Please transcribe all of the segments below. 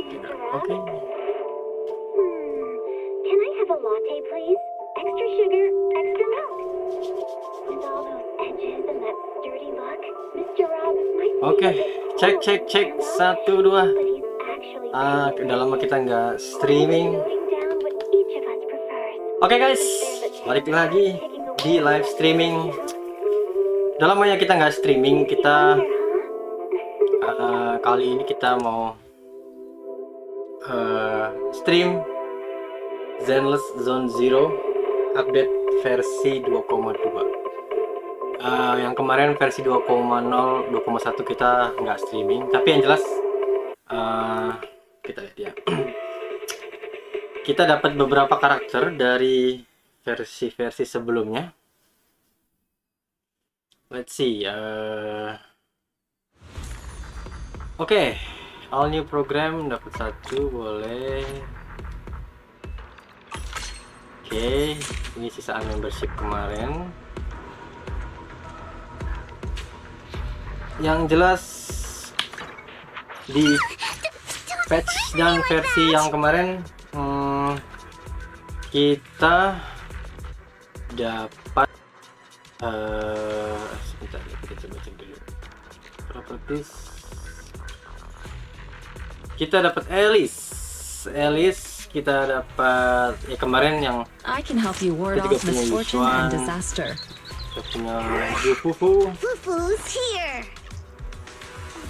tidak. Oke. Can I have a latte, please? Extra sugar, extra milk. With all those edges and that sturdy look, Mr. Rob, my Oke, favorite is cek 1 2. but he's actually Udah lama kita nggak streaming. noting down what each of us prefers. Oke guys, balik lagi di live streaming. Udah lama ya kita nggak streaming. Kita kali ini kita mau stream Zenless Zone Zero update versi 2,2. Yang kemarin versi 2,0 2,1 kita nggak streaming, tapi yang jelas kita lihat ya. Kita dapat beberapa karakter dari versi-versi sebelumnya. Let's see. Oke, all new program dapat 1 boleh. Oke, ini sisaan membership kemarin. Yang jelas di patch dan versi yang kemarin kita dapat sebentar ya, kita coba cek dulu properties. Kita dapat Alice, kita dapat ya kemarin yang I can help you ward kita off misfortune and disaster. Kita punya Fufu. Fufu's here.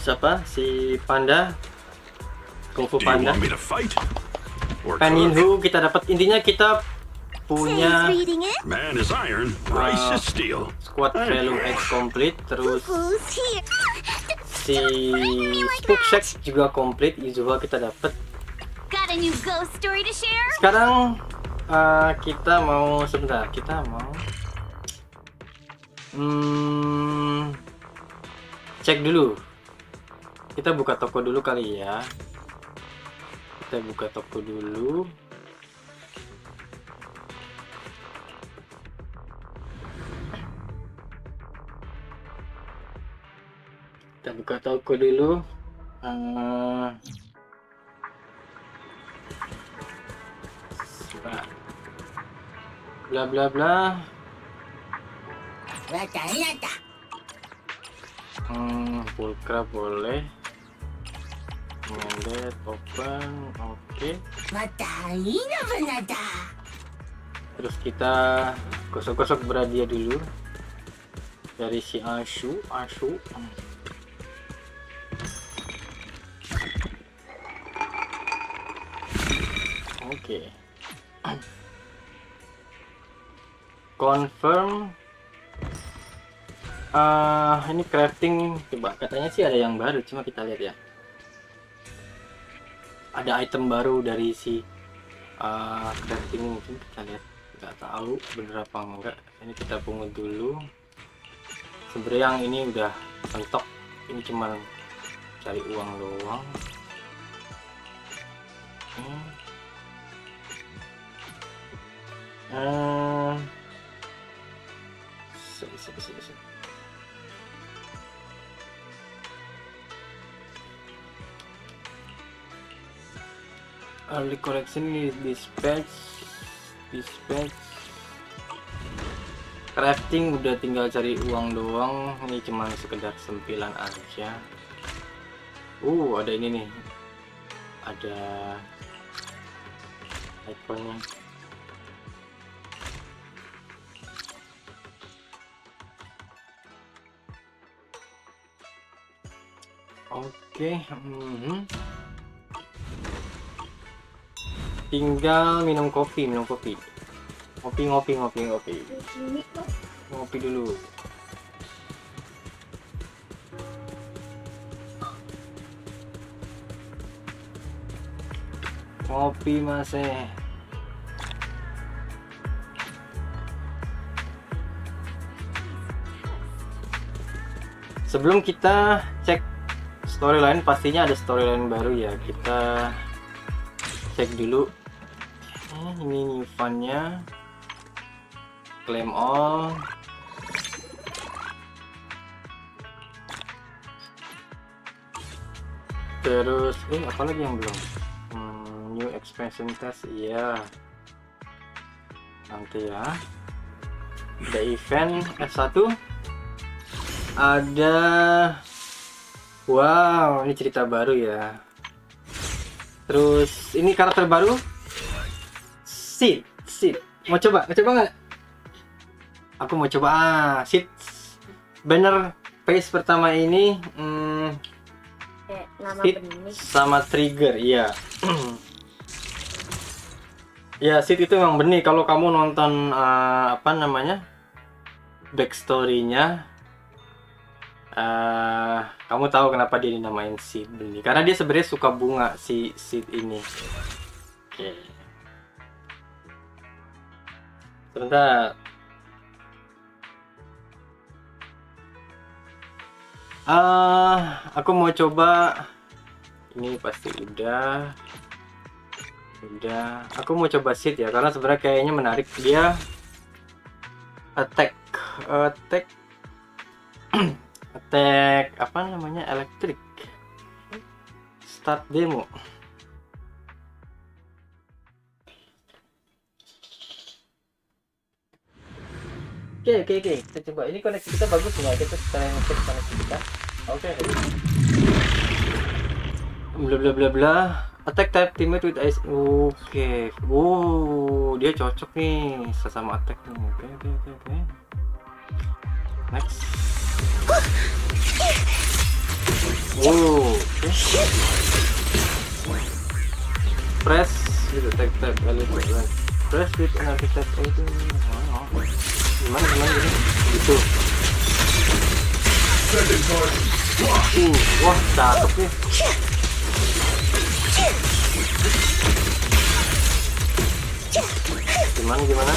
Siapa? Si Panda, Kung Fu Do you Panda. want me to fight? Or Paninhu kita dapat. Intinya kita punya reading it. Man is iron, rice is steel. squad value X complete. Terus Fufu's here. si Spook Shack juga complete. Izuha kita dapat. Got a new ghost story to share? Sekarang kita mau sebentar. Kita mau cek dulu. Kita buka toko dulu kali ya. Kita buka toko dulu. Kita buka toko dulu. Bla bla bla. Pulkra boleh. Mendet open, oke. Terus kita gosok-gosok beradia dulu dari si Ashu. Oke. Confirm. Ini crafting, coba katanya sih ada yang baru, cuma kita lihat ya. Ada item baru dari si crafting, mungkin kita lihat, nggak tahu bener apa enggak. Ini kita pungut dulu. Sebenarnya yang ini udah mentok, ini cuma cari uang doang. Early collection is dispatch. Crafting udah tinggal cari uang doang. Ini cuma sekedar sempilan aja. Ada ini nih. Ada ikonnya. Oke. Tinggal minum kopi. Ngopi dulu. Ngopi Mas. Sebelum kita cek storyline, pastinya ada storyline baru ya. Kita cek dulu. Ini new fun-nya. Claim all. Terus apa lagi yang belum? New expansion test, iya. Nanti ya. Ada event F1. Ada, wow, ini cerita baru ya. Terus ini karakter baru. Sid. Mau coba nggak? Aku mau coba. Sid. Bener, phase pertama ini Nama Sid benih. sama trigger, iya. Ya, Sid itu memang benih. Kalau kamu nonton apa namanya, backstory-nya, kamu tahu kenapa dia dinamain Sid benih. Karena dia sebenarnya suka bunga, si Sid ini. Oke. Sebentar. Aku mau coba. Ini pasti udah. Aku mau coba Sid ya, karena sebenarnya kayaknya menarik. Dia attack apa namanya, elektrik. Start demo. Oke, kita coba. Ini koneksi kita bagus nggak? Kita sekarang ngecek koneksi kita. Oke. Bla bla bla. Attack type teammate with ice. Oke. Dia cocok nih sesama attack nih. Oke. Next. Oke. Press with attack type element. Press with an attack type itu. Gimana gini? Gitu. Wah, cakep nih. Gimana?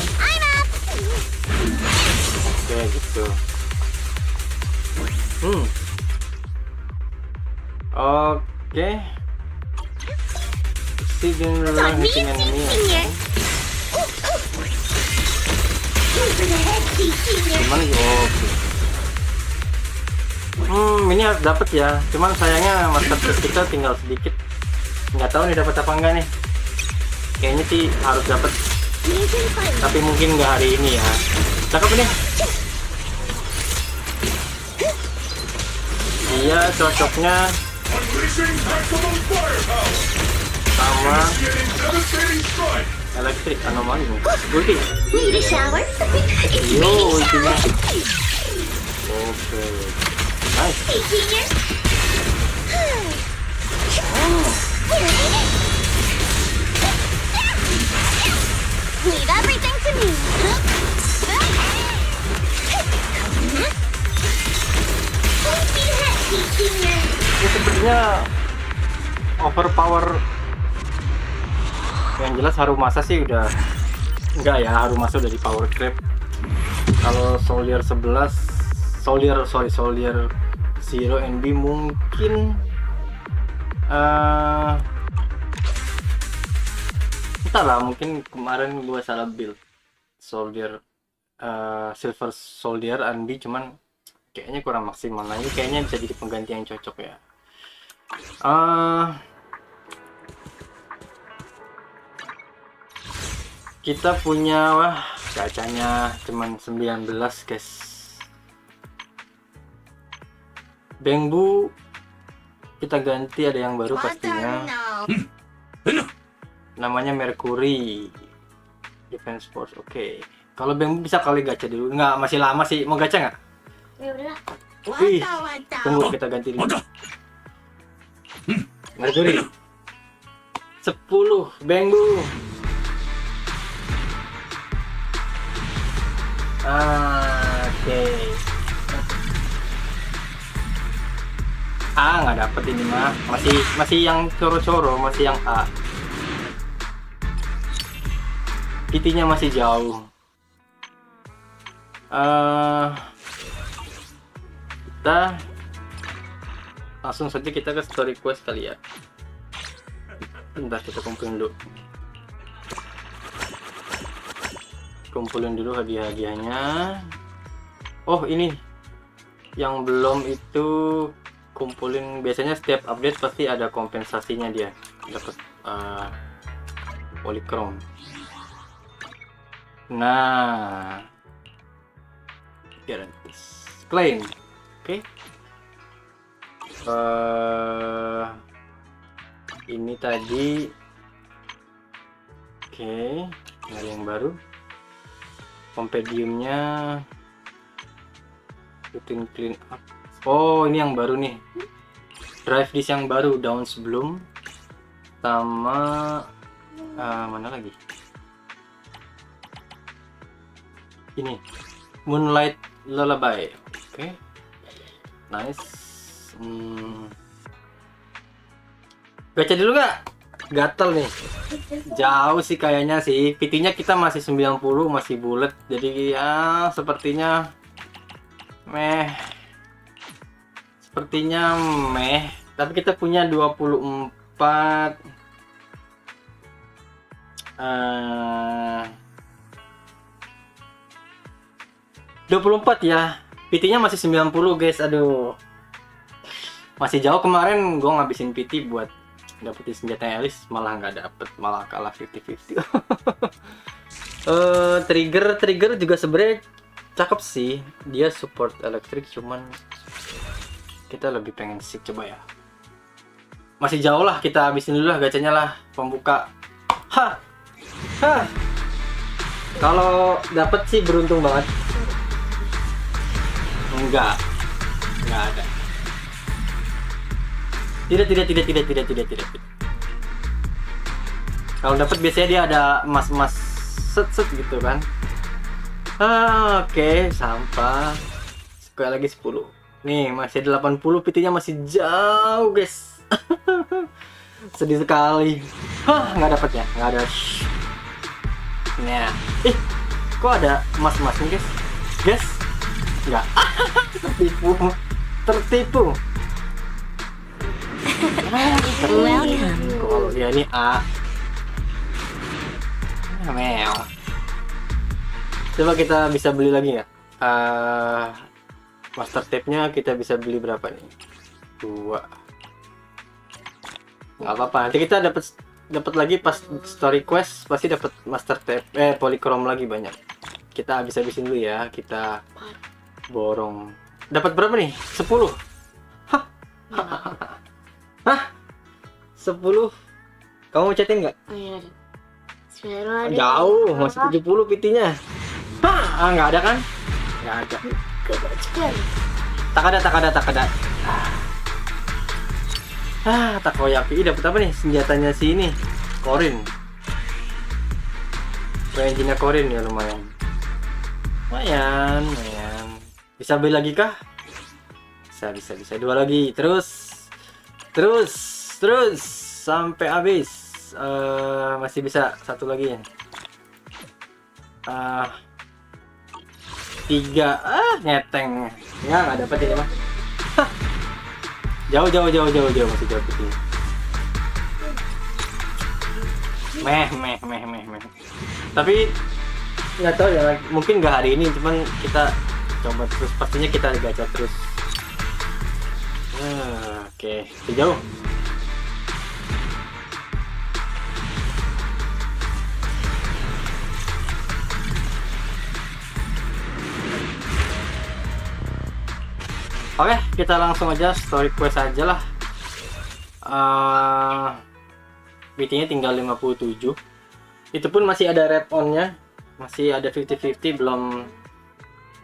Oke, gitu. Oke. See general hitting enemy. Gimana? Oke. Ini harus dapat ya. Cuman sayangnya master kita tinggal sedikit. Nggak tahu nih dapat apa enggak nih. Kayaknya sih harus dapat. Tapi mungkin nggak hari ini ya. Cakep nih. Iya, cocoknya sama elektrik anomali nih. Ulti. Need a shower? Yo, ultinya. Oke. Nice. Hey, Junior. Leave everything to me. Ini sepertinya overpower. Yang jelas Harumasa sih udah enggak ya, Harumasa udah di power creep. Kalau Soldier 11, Soldier Zero NB mungkin entahlah, mungkin kemarin gua salah build Soldier Silver Soldier NB, cuman kayaknya kurang maksimal. Nah, ini kayaknya bisa jadi pengganti yang cocok ya. Kita punya, wah, gacanya cuman 19 guys. Bengbu kita ganti, ada yang baru pastinya. Namanya Mercury Defense Force. Oke. Kalau Bengbu bisa kali gacha dulu. Nggak, masih lama sih. Mau gacha nggak? Ya udah. Wih, tunggu kita ganti dulu. Mercury 10 Bengbu. Oke. Nggak dapet ini mah. Masih yang coro-coro, masih yang A. Kitinya masih jauh. Kita langsung saja kita ke story quest kali ya. Bentar, kita kumpulin dulu hadiah-hadiahnya. Oh, ini yang belum itu kumpulin, biasanya setiap update pasti ada kompensasinya, dia dapat polychrome. Nah, guarantees claim. Oke. Ini tadi. Oke, ada yang baru. Compendiumnya rutin clean up. Oh, ini yang baru nih. Drive disk yang baru, down sebelum. Sama mana lagi? Ini Moonlight Lullaby. Oke. Nice. Gacha dulu gak? Gatel nih. Jauh sih kayaknya sih. PT-nya kita masih 90, masih bulat. Jadi ya sepertinya meh. Sepertinya meh. Tapi kita punya 24 24 ya. PT-nya masih 90 guys. Aduh. Masih jauh. Kemarin gue ngabisin PT buat dapetin senjata Elis, malah nggak dapet, malah kalah 50-50. Trigger juga sebenarnya cakep sih, dia support elektrik, cuman kita lebih pengen sih, coba ya. Masih jauh lah, kita habisin dulu lah gacanya lah, pembuka. Kalau dapet sih beruntung banget. Enggak ada. Tidak. Kalau dapat biasanya dia ada emas-emas set gitu kan. Oke, sampah. Sekali lagi 10. Nih, masih 80, PT-nya masih jauh, guys. Sedih sekali. Nggak dapat ya? Nggak ada. Nah, kok ada emas-emas nih, guys? Guys? Nggak. Tertipu. Kalau dia ini A. Mel. Coba kita bisa beli lagi nggak? Master tape-nya kita bisa beli berapa nih? 2. Nggak apa-apa. Nanti kita dapat lagi pas story quest, pasti dapat master tape, polychrome lagi banyak. Kita habis-habisin dulu ya. Kita borong. Dapat berapa nih? 10. Hah? 10? Kamu mau chatting nggak? Oh iya. Sebenarnya ada. Jauh, masih 70 PT-nya. Nggak ada kan? Nggak ada. Tak ada. Takoyaki. Dapat apa nih? Senjatanya si ini. Korin. Engine-nya Korin ya, lumayan. Lumayan. Bisa beli lagi kah? Bisa. 2 lagi. Terus sampai habis. Masih bisa 1 lagi ya. 3. Ngeteng. Nggak dapat ini mah. Jauh masih jauh ini. Meh. Tapi nggak tahu ya, mungkin nggak hari ini, cuman kita coba terus, pastinya kita gacha terus. Oke, jauh. Oke, kita langsung aja story quest aja lah. BT-nya tinggal 57. Itu pun masih ada red on-nya, masih ada 50-50,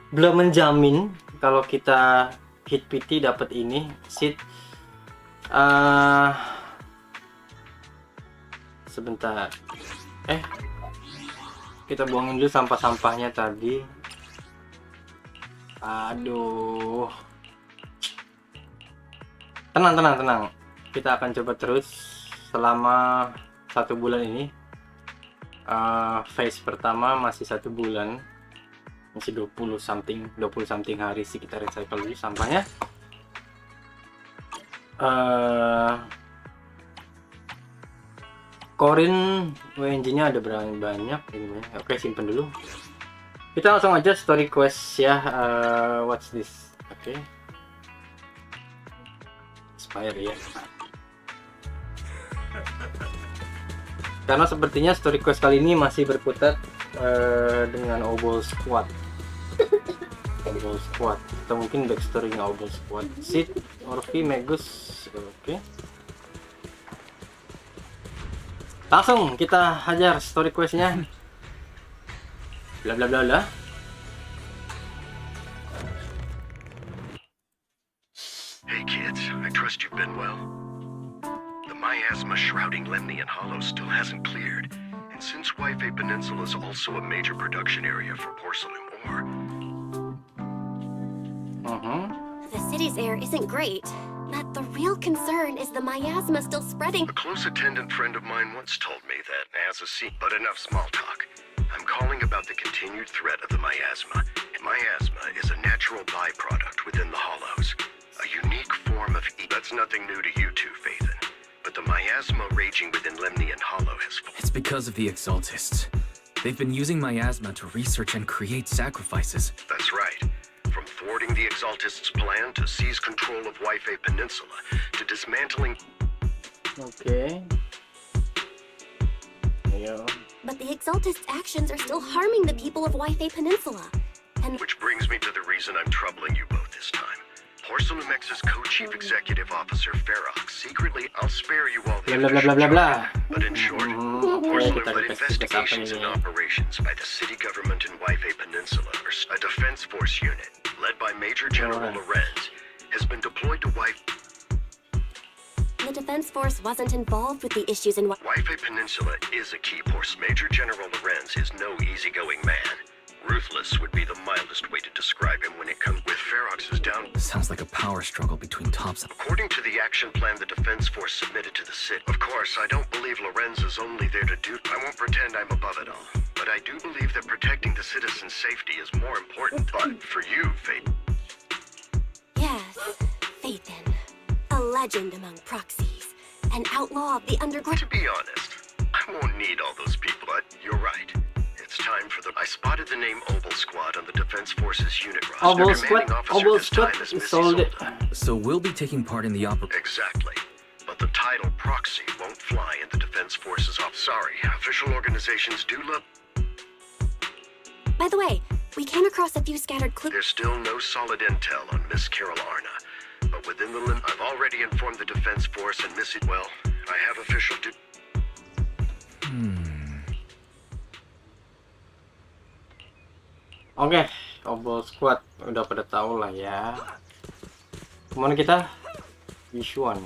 belum menjamin kalau kita hit PT dapat ini seat. Sebentar. Kita buangin dulu sampah-sampahnya tadi. Aduh. Tenang. Kita akan coba terus selama 1 bulan ini. Phase pertama masih 1 bulan. Masih 20 something hari sih, kita recycle dulu sampahnya. Korin engine-nya ada berapa banyak ini. Oke, simpen dulu. Kita langsung aja story quest ya. What's this? Oke. expire ya. Karena sepertinya story quest kali ini masih berkutat dengan Obol Squad. Obol Squad atau mungkin backstory-nya Obol Squad. Sid, Orphie Magus. Oke. Langsung kita hajar story quest-nya. Bla bla bla bla. Hey kids, I trust you've been well. The miasma shrouding Lemnian Hollow still hasn't cleared, and since Wi-Fi Peninsula is also a major production area for porcelain ore, The city's air isn't great, but the real concern is the miasma still spreading. a close attendant friend of mine once told me that as a but enough small talk. I'm calling about the continued threat of the miasma. Miasma is a natural byproduct within the hollows, a unique form of that's nothing new to you two, Phaethon. But the miasma raging within Lemnian Hollow has It's because of the Exaltists. They've been using miasma to research and create sacrifices. That's right. From thwarting the Exaltists' plan to seize control of Wi-Fi Peninsula to dismantling. Oke. Ayo. But the Exaltists' actions are still harming the people of Wi-Fi Peninsula. And Which brings me to the reason I'm troubling you both this time. Porcelamex's co-chief executive officer Ferox secretly. I'll spare you all the Bla bla bla bla bla bla. but in short, Oke, Porcelain kita led kasih investigations and ini. operations by the city government in Wi-Fi Peninsula, or a defense force unit led by Major General Alright. Lorenz, has been deployed to the Defense Force wasn't involved with the issues in Wi-Fi Peninsula is a key force. Major General Lorenz is no easygoing man. Ruthless would be the mildest way to describe him when it comes with Ferox's down. Sounds like a power struggle between tops. According to the action plan the Defense Force submitted to the city. Of course, I don't believe Lorenz is only there to do. I won't pretend I'm above it all. But I do believe that protecting the citizens' safety is more important. But for you, Faith, Yes, Phaethon. A legend among proxies. An outlaw of the underground. to be honest, I won't need all those people, but you're right. It's time for the. I spotted the name Obol Squad on the Defense Force's unit roster. Obol Their Squad, commanding officer Obol this Squad time is is Missy sold. Solda. So we'll be taking part in the operation. Exactly. But the title proxy won't fly in the Defense Force's off. Sorry, official organizations do love. By the way, we came across a few scattered clues. There's still no solid intel on Miss Carol Arna. But within the limit, I've already informed the Defense Force and Missy. Well, I have official. Oke, Obol Squad udah pada tahu lah ya. Kemana kita? Yishuan.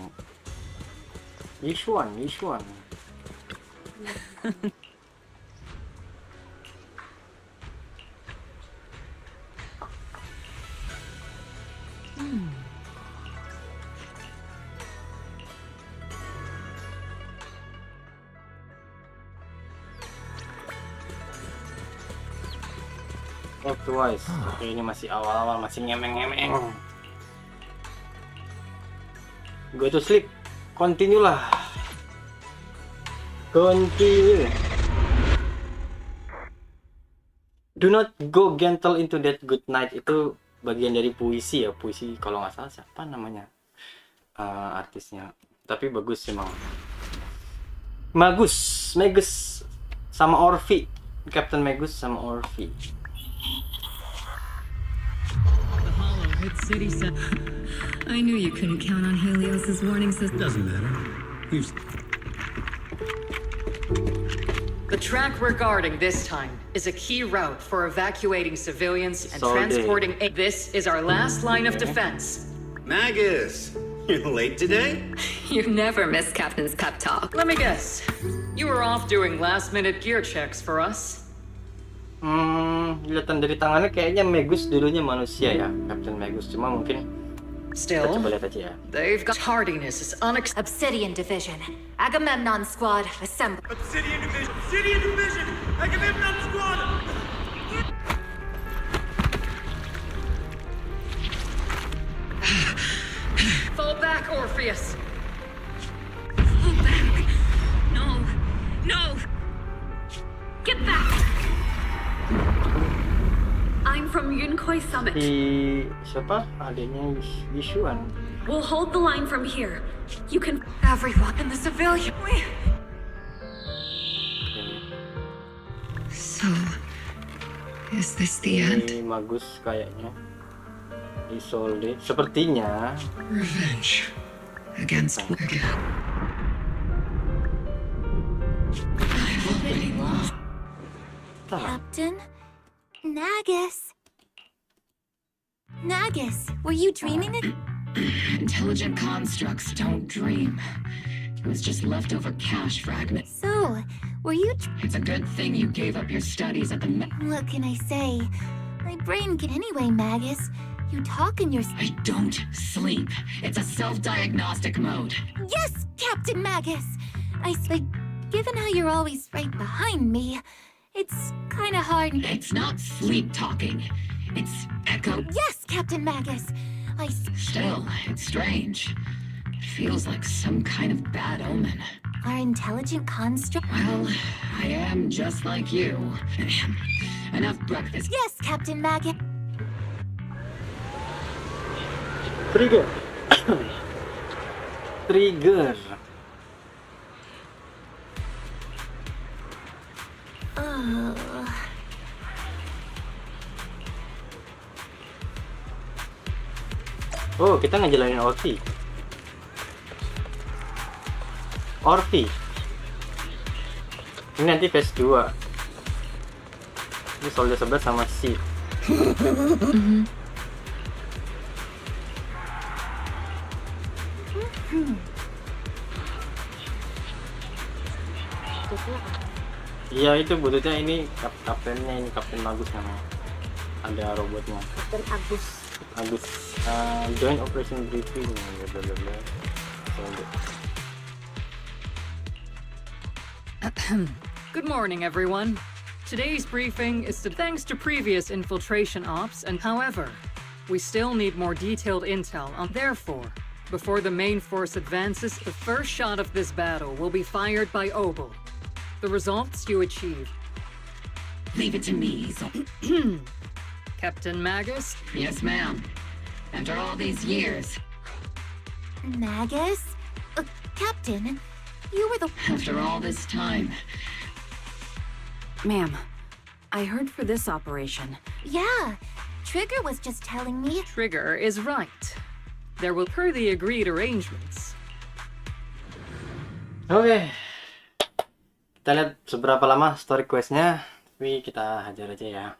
Twice. Oke, ini masih awal-awal, masih ngemeng-ngemeng. Go to sleep. Continue lah. Continue. Do not go gentle into that good night. Itu bagian dari puisi ya. Puisi kalau nggak salah siapa namanya artisnya. Tapi bagus emang. Magus sama Orphie. Captain Magus sama Orphie. It's city set. I knew you couldn't count on Helios's warning system. Doesn't matter. The track we're guarding this time is a key route for evacuating civilians and Solid. transporting. This is our last line of defense. Magus, you're late today? You never miss Captain's pep talk. Let me guess. You were off doing last-minute gear checks for us. Kelihatan dari tangannya kayaknya Magus dulunya manusia ya, Captain Magus. Cuma mungkin kita Still, coba lihat aja ya. they've got hardiness is Obsidian Division. Agamemnon Squad, assemble. Obsidian Division! Obsidian Division! Agamemnon Squad! Fall back, Orpheus. No, no! Get back! I'm from Yunkoi Summit. Si siapa? Adanya Yishuan. We'll hold the line from here. You can... Everyone in the civilian. So, is this the end? Ini Magus kayaknya. Isolde. Sepertinya. Revenge. Against again. I've already lost. Captain? Magus? Magus, were you dreaming it? Intelligent constructs don't dream. It was just leftover cash fragments. So, were you It's a good thing you gave up your studies at the What can I say? My brain can anyway, Magus. You talk in your... I don't sleep. It's a self-diagnostic mode. Yes, Captain Magus! Given how you're always right behind me, it's kinda hard... It's not sleep talking. It's echo. Yes, Captain Magus! Still, it's strange. It feels like some kind of bad omen. Our intelligent construct... Well, I am just like you. Enough breakfast. Yes, Captain Magus! Trigger. Trigger. Oh, kita ngejalanin Orphie. Orphie. Ini nanti phase 2. Ini soldier 11 sama si. Iya, itu bututnya ini kaptennya, ini Kapten Magus namanya. Ada robotnya. Kapten Agus. Agus. Join operation briefing. Blablabla. Good morning, everyone. Today's briefing is thanks to previous infiltration ops, and however, we still need more detailed intel on. Therefore, before the main force advances, the first shot of this battle will be fired by Obol. The results you achieve. Leave it to me, Captain Magus? Yes, ma'am. After all these years. Magus? Captain, you were the... After all this time. Ma'am, I heard for this operation. Yeah, Trigger was just telling me... Trigger is right. There will per the agreed arrangements. Oke. Kita lihat seberapa lama story questnya. Tapi kita hajar aja ya.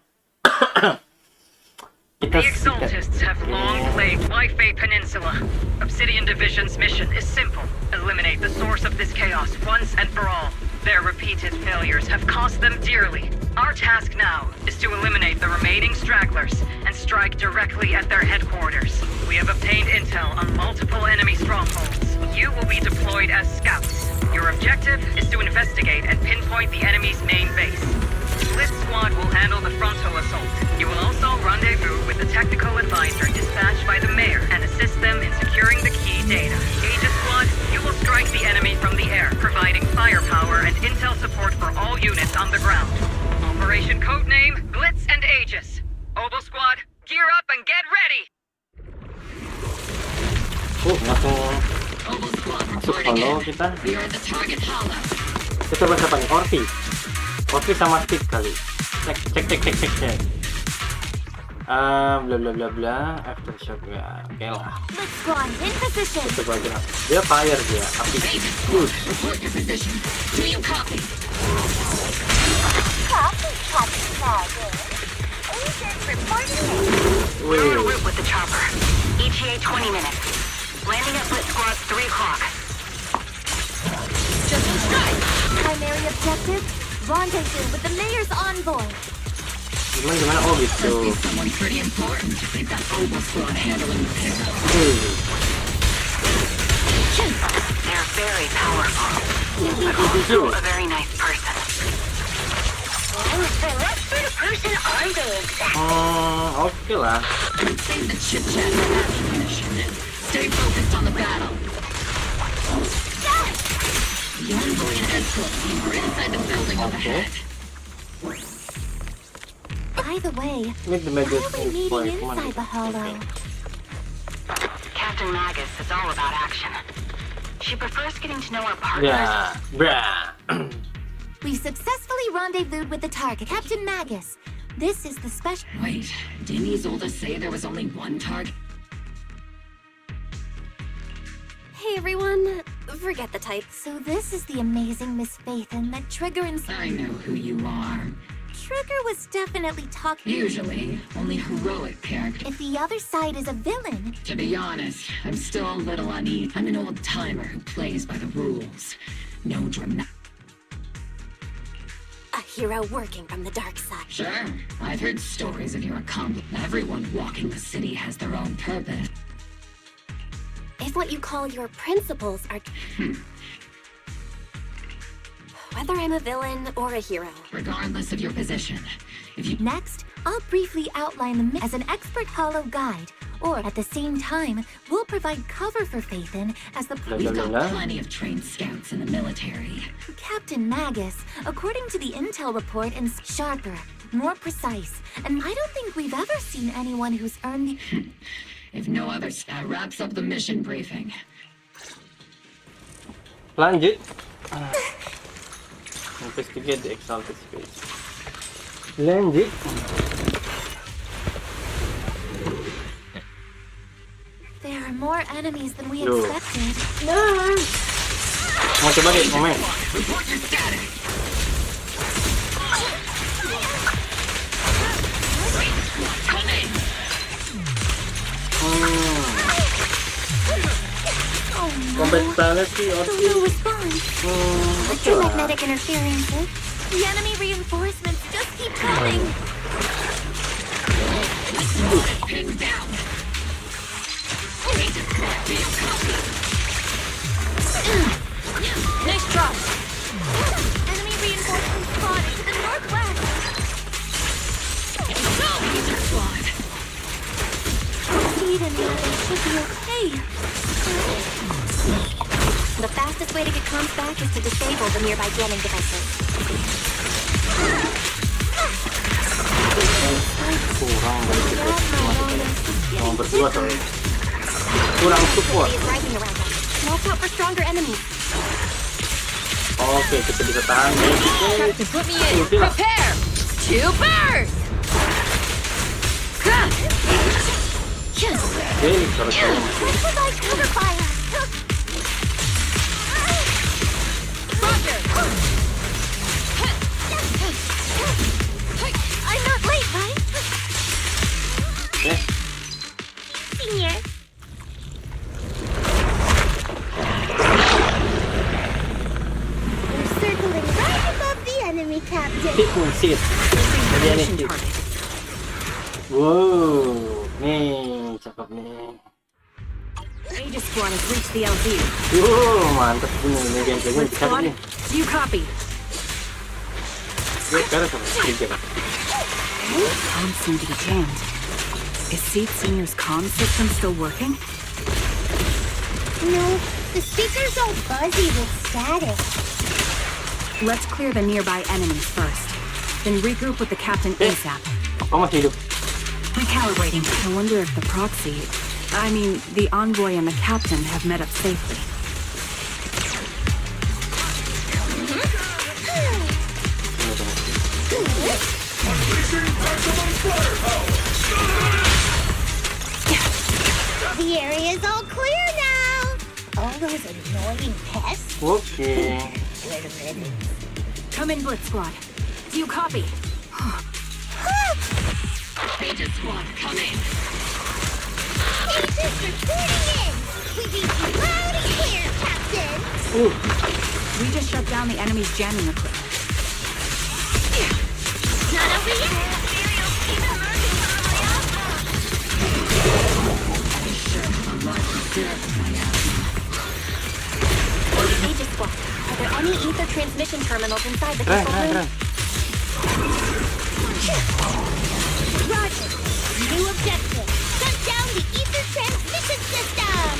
The Exaltists have long plagued Wi-Fi Peninsula. Obsidian Division's mission is simple. Eliminate the source of this chaos once and for all. Their repeated failures have cost them dearly. Our task now is to eliminate the remaining stragglers and strike directly at their headquarters. We have obtained intel on multiple enemy strongholds. You will be deployed as scouts. Your objective is to investigate and pinpoint the enemy's main base. Split Squad will handle the frontal assault. You will also rendezvous with the technical advisor dispatched by the mayor and assist them in securing the key data. Aegis Squad, you will strike the enemy from the air, providing firepower and intel support for all units on the ground. Operation codename Blitz and Aegis. Obol Squad, gear up and get ready! Masuk hollow kita. Kita coba siapa nih? Orphie. Orphie sama Steve kali. Cek. Bla bla bla bla. Aftershock ya. Oke lah. Let's go on, in position! Kita coba aja. Dia fire dia. Api. Good. Copy, Captain Magus. Agents reporting in. We're en route with the chopper. ETA 20 minutes. Landing at Blitz Squad 3 o'clock. Just in strike! Primary objective, rendezvous with the mayor's envoy. Gimana? Oh gitu. Someone pretty important. They've got Obol Squad handling the pickup. They're very powerful, but also a very nice person. The rest of the person aren't they exact? Oke lah. Save the chit-chat for ammunition. Stay focused on the battle. The envoy and escort team are inside the building up ahead. By the way, Meet the why Magus are we meeting Boy. inside the hollow? Captain Magus is all about action. She prefers getting to know our partners. Ya, bra. We've successfully rendezvoused with the target, Captain Magus. This is the special. Wait, didn't Isolde say there was only one target? Hey everyone, forget the type. So this is the amazing Miss Faithin that Trigger and I know who you are. Trigger was definitely talking. Usually, only heroic characters. If the other side is a villain, To be honest, I'm still a little uneasy. I'm an old timer who plays by the rules. No drama. a hero working from the dark side. Sure, I've heard stories of your accomplishments. Everyone walking the city has their own purpose. If what you call your principles are... Whether I'm a villain or a hero. Regardless of your position, if you Next, I'll briefly outline the as an expert hollow guide, or at the same time, we'll provide cover for Faithin as the we've got plenty of trained scouts in the military. Captain Magus, according to the intel report, and sharper, more precise, and I don't think we've ever seen anyone who's earned the... If no other, that wraps up the mission briefing. Lanjut. Investigate the exalted space. Lanjut. There are more enemies than we Duh. expected. Mau coba deh, mau main. Report your status. Come in. Combat style sih, So Orphie. no response. Oke lah. Electromagnetic interferences. The enemy reinforcements just keep coming. Pinned down. Nice drop. Enemy reinforcements spotted to the northwest. Laser squad. Speed and they should be okay. The fastest way to get comms back is to disable the nearby jamming devices. Kurang dari kita cuma berdua soalnya. Kurang support. Is rising around us. Watch out for stronger enemies. Oke, kita bisa tahan. Captain, put me in. Prepare to burst. Oke, terus Provide cover fire. Roger. I'm not late, right? oke. Senior. We're circling right above the enemy, Captain. Sit pun sit. Jadi ini sit. Wow, nih cakep nih. Aegis Squad has reached the LZ. Mantap bener nih gameplaynya Split bisa Squad, nih. do you copy? Gue sekarang sama tiga. Comms seem to be jammed. Is Seed Senior's comm system still working? No, the speaker's all buzzy with static. Let's clear the nearby enemies first. Then regroup with the captain ASAP. Oh, masih hidup. Recalibrating. I wonder if the proxy... the envoy and the captain have met up safely. The area's all clear now. All those annoying pests. Oke. Come in, Blitz Squad. Do you copy? Aegis squad, come in. Agents reporting in. We read you loud and clear, Captain. We just shut down the enemy's jamming equipment. Not over yet. Aegis Squad, are there any ether transmission terminals inside the Keren, control keren, room? keren. Roger. New objective. Shut down the ether transmission system.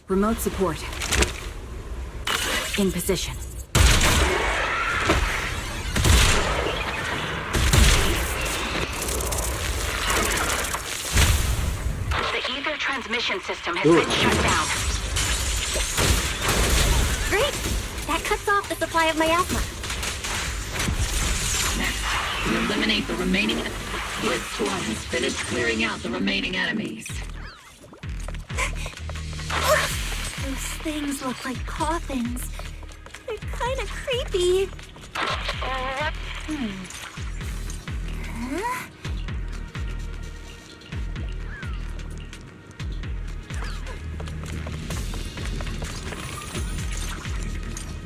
Remote support. In position. communication system has been shut down. Great! That cuts off the supply of miasma. Next, we eliminate the remaining. Split Squad has finished clearing out the remaining enemies. Those things look like coffins. They're kind of creepy. Huh?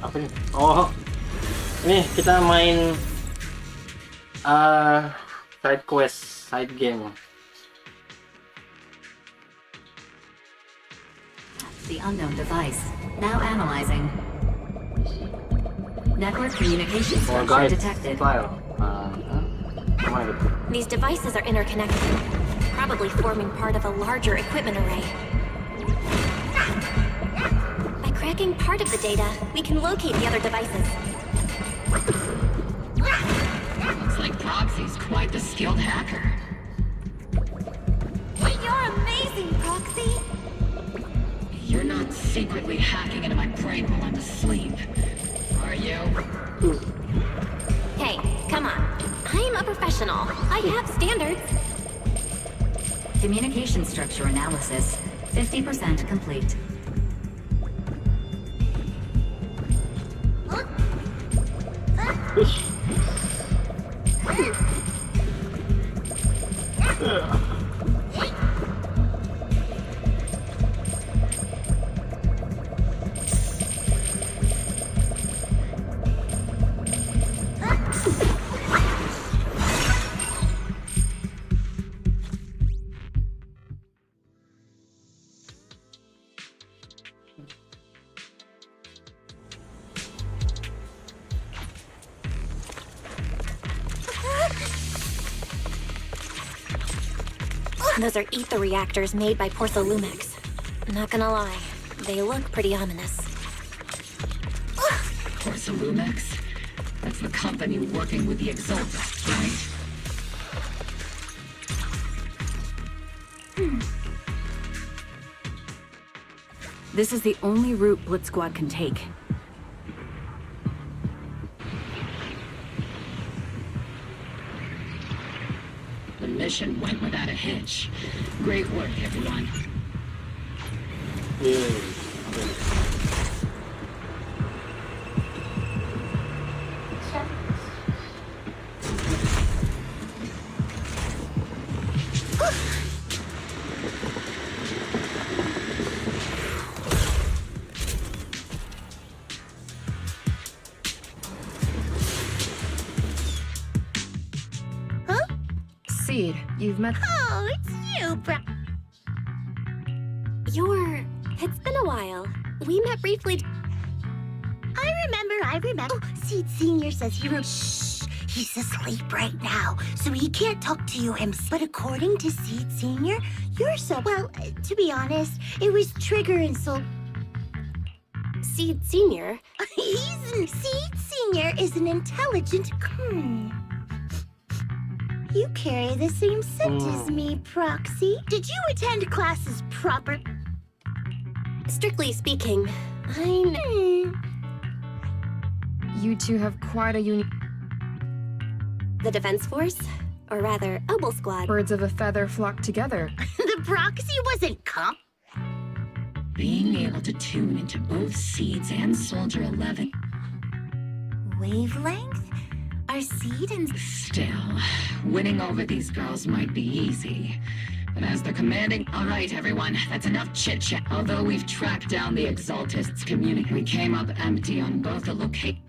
Apa nih? Oh, nih kita main side quest, side game. The unknown device. Now analyzing. Network communication Oh, structure guys, detected. file. Kemana gitu? These devices are interconnected, probably forming part of a larger equipment array. By cracking part of the data, we can locate the other devices. Looks like Proxy's quite the skilled hacker. You're amazing, Proxy! You're not secretly hacking into my brain while I'm asleep, are you? Hey, come on. I'm a professional. I have standards. Communication structure analysis. 50% complete. Those are ether reactors made by Porthalumex. Not gonna lie, they look pretty ominous. Porthalumex? That's the company working with the Exaltists, right? This is the only route Blitz Squad can take. The mission went without a hitch. Great work, everyone. Seed, you've met. Oh, it's you, It's been a while. We met briefly. I remember. Oh, Seed Senior says he wrote. Shh, he's asleep right now, so he can't talk to you himself. But according to Seed Senior, you're so well. To be honest, it was Trigger and Soul. Seed Senior? Seed Senior is an intelligent. You carry the same scent as me, Proxy. Did you attend classes proper? Strictly speaking, You two have quite a unique. The Defense Force? Or rather, Obol Squad. Birds of a feather flock together. The Proxy wasn't Being able to tune into both Seeds and Soldier 11. Wavelength? Are Seed and... Still, winning over these girls might be easy. But as they're commanding... Alright, everyone, that's enough chit-chat. Although we've tracked down the Exaltists' community, we came up empty on both the location...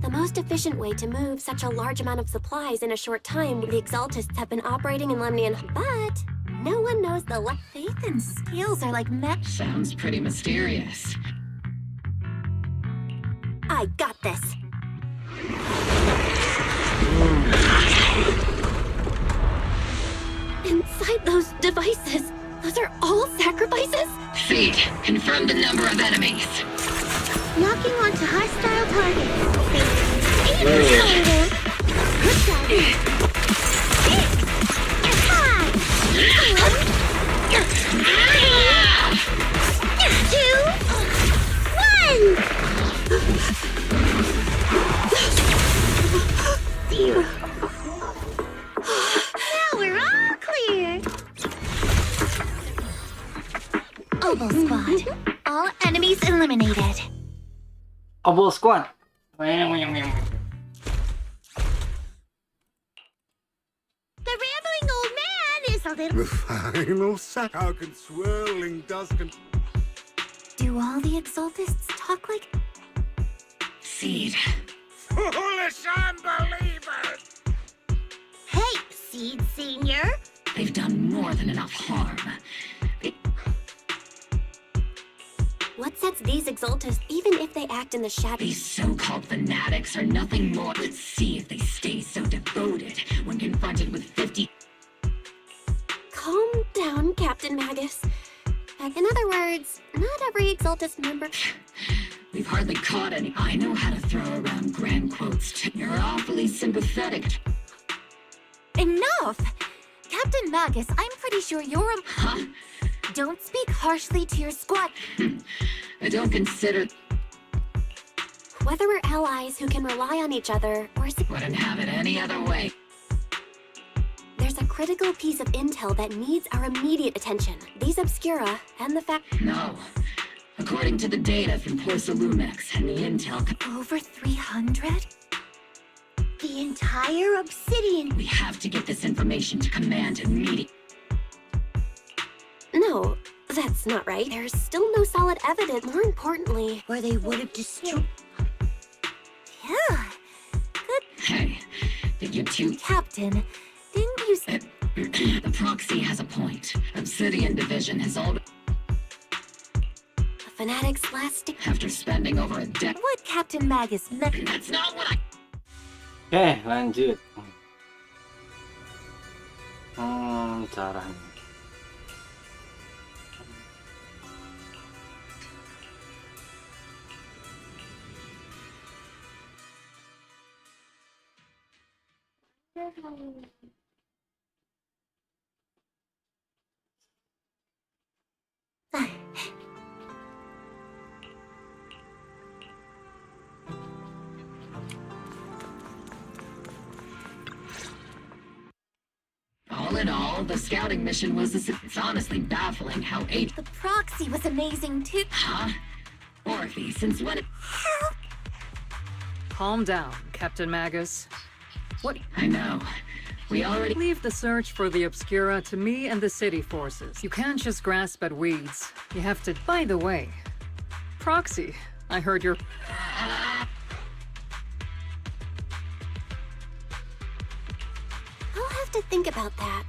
The most efficient way to move such a large amount of supplies in a short time, the Exaltists have been operating in Lemnian, but no one knows the faith and scales are like Sounds pretty mysterious. I got this. Inside those devices, those are all sacrifices? Seed, confirm the number of enemies. Knocking onto hostile targets. Good job. Obol Squad. The rambling old man is a little... The final sack. How can swirling dust can... Do all the Exaltists talk like... Seed. Foolish unbelievers! Hey, Seed Senior. They've done more than enough harm. What sets these Exaltists, even if they act in the shadows? These so-called fanatics are nothing more. Let's see if they stay so devoted when confronted with 50... Calm down, Captain Magus. In other words, not every Exaltist member... We've hardly caught any. I know how to throw around grand quotes. You're awfully sympathetic. Enough! Captain Magus, I'm pretty sure you're a... Huh? Don't speak harshly to your squad. I don't consider... Whether we're allies who can rely on each other, or... Wouldn't have it any other way. There's a critical piece of intel that needs our immediate attention. These Obscura, and the fact... No. According to the data from Porcelumex and the intel... Over 300? The entire Obsidian... We have to get this information to Command immediately. No, that's not right. There's still no solid evidence. More importantly... Or they would have destroyed... Yeah. Good... Hey, did you two... Captain, didn't you say... The proxy has a point. Obsidian Division has already... The Fanatics last... After spending over a decade... What Captain Magus meant... That's not what I... Oke, lanjut. Caranya. All in all, the scouting mission was... It's honestly baffling how eight... The proxy was amazing too. Huh? Orphie, since when... Calm down, Captain Magus. What? I know. We already... Leave the search for the Obscura to me and the city forces. You can't just grasp at weeds. You have to... By the way, Proxy, I heard you're... I'll have to think about that.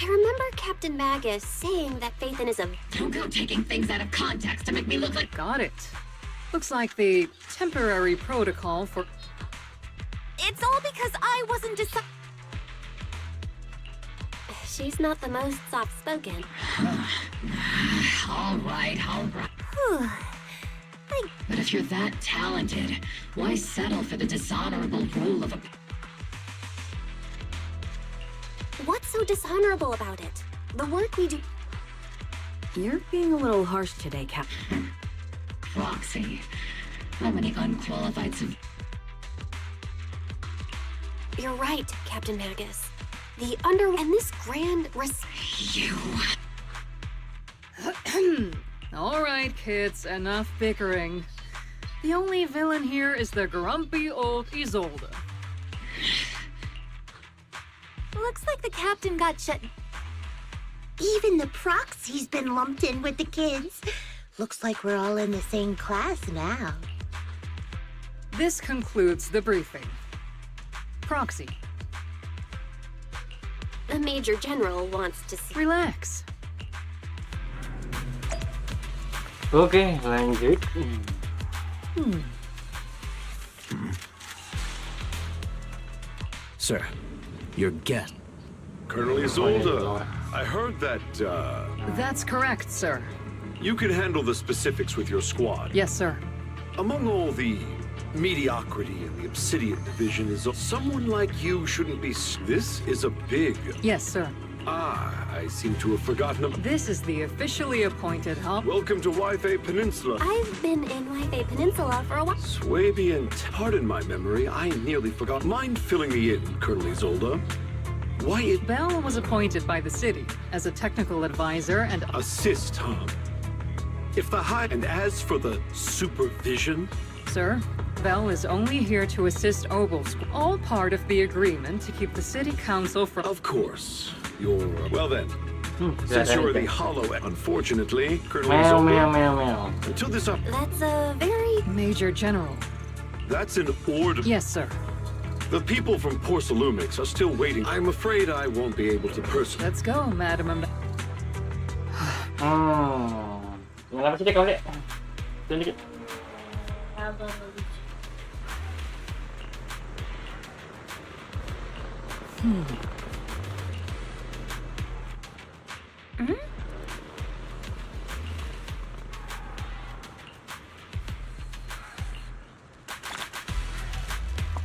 I remember Captain Magus saying that Faithinism... Don't go taking things out of context to make me look like... Got it. Looks like the temporary protocol for... It's all because I wasn't She's not the most soft-spoken. All right. But if you're that talented, why settle for the dishonorable role of a... What's so dishonorable about it? The work we do... You're being a little harsh today, Captain. Proxy. How many unqualified civ... You're right, Captain Magus. The and this grand You... All right, kids, enough bickering. The only villain here is the grumpy old Isolde. Looks like the captain got shut... Even the proxy's been lumped in with the kids. Looks like we're all in the same class now. This concludes the briefing. Proxy. The Major General wants to see... Relax. Oke, lanjut. Sir, your guest. Colonel Isolde, I heard that, That's correct, sir. you can handle the specifics with your squad. Yes, sir. Among all the mediocrity in the Obsidian Division is someone like you shouldn't be... This is a big... Yes, sir. I seem to have forgotten about... This is the officially appointed hub. Welcome to Wi-Fi Peninsula. I've been in Wi-Fi Peninsula for a while. Swabian, pardon my memory, I nearly forgot. Mind filling me in, Colonel Isolde? Why it... Bell was appointed by the city as a technical advisor and... Assist, huh? If the high... And as for the supervision, sir. Bell is only here to assist Obol Squad. All part of the agreement to keep the city council from... Of course. You're... Well then. Since you're the hollow, unfortunately, Colonel Obol, until this up... That's a very... Major General. That's an order. Yes, sir. The people from Porcelumix are still waiting. I'm afraid I won't be able to personally... Let's go, Madam. Kenapa sih dek kau dek? Turun dikit.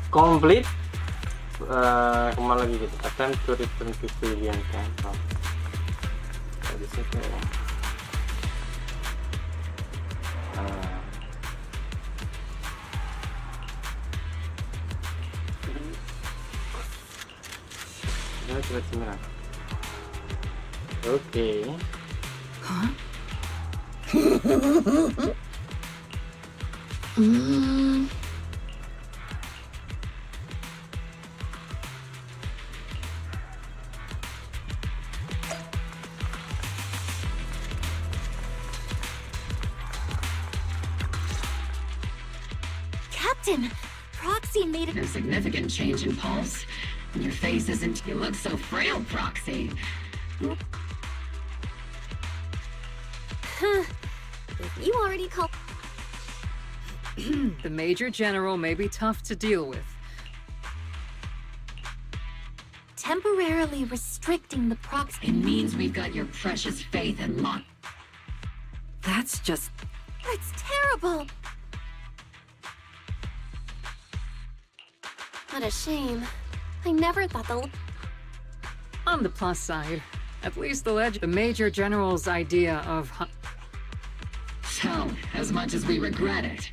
Complete. Kemana lagi gitu? Attempt to return to civilian camp. Di situ ya. Coba. Oke. Captain, Proxy made No significant change in pulse. And your face isn't... You look so frail, Proxy. You already called... The Major General may be tough to deal with. Temporarily restricting the Proxy... It means we've got your precious faith and lock. That's just... That's terrible! What a shame. I never thought the... On the plus side, at least the Major General's idea of... So, as much as we regret it...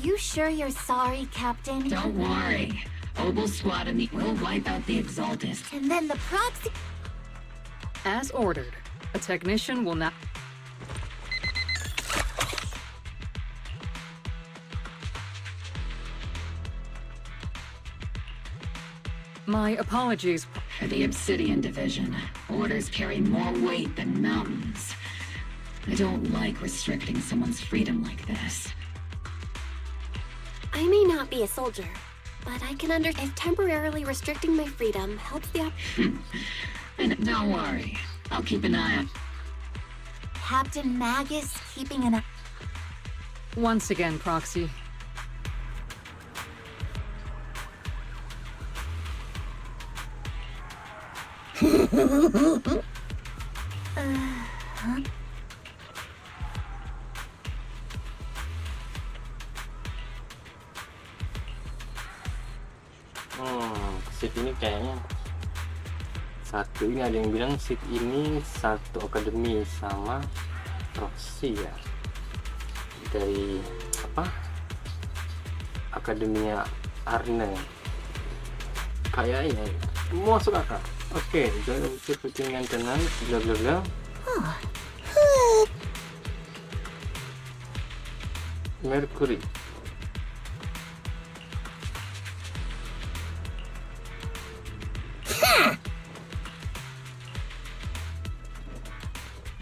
You sure you're sorry, Captain? Don't worry. Obol Squad and we'll wipe out the Exaltists. And then the Proxy... As ordered, a technician will not... My apologies. For the Obsidian Division, orders carry more weight than mountains. I don't like restricting someone's freedom like this. I may not be a soldier, but I can understand if temporarily restricting my freedom helps the And don't worry, I'll keep an eye on... Captain Magus keeping an eye... Once again, Proxy. Seat ini kayaknya satu. Ini ada yang bilang seat ini satu akademi sama proxy ya, dari apa, akademinya Arne kayaknya masuk akal. Oke, jadi seperti maintenance bla bla bla. Mercury.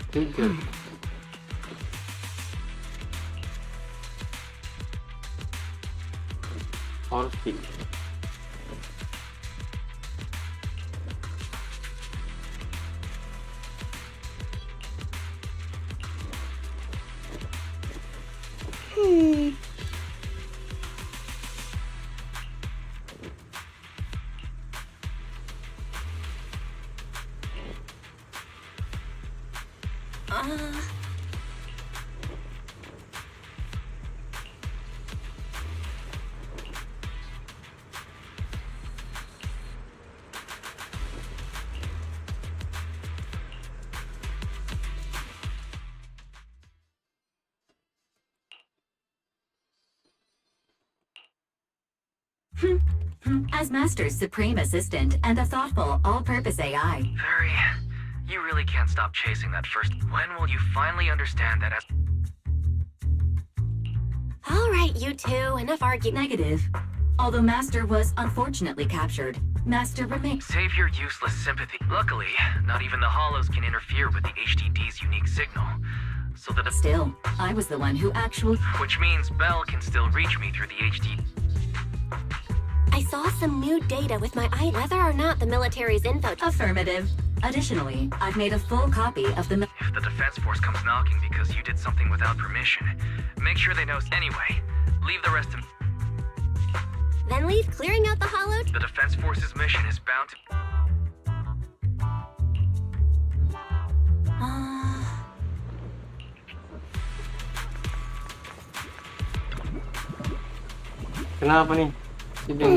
Tiga. Orphie. As Master's supreme assistant and a thoughtful, all-purpose AI. Very. You really can't stop chasing that first. When will you finally understand that as... All right, you two, enough arguing. Negative. Although Master was unfortunately captured, Master remains. Save your useless sympathy. Luckily, not even the Hollows can interfere with the HDD's unique signal. So that Still, I was the one who actually... Which means Bell can still reach me through the HD. I saw some new data with my eye, whether or not the military's info. Affirmative. Additionally, I've made a full copy of the... If the defense force comes knocking because you did something without permission, make sure they know. Anyway, leave the rest of... Then leave clearing out the hollow. The defense force's mission is bound to... Kenapa nih? Si Beng.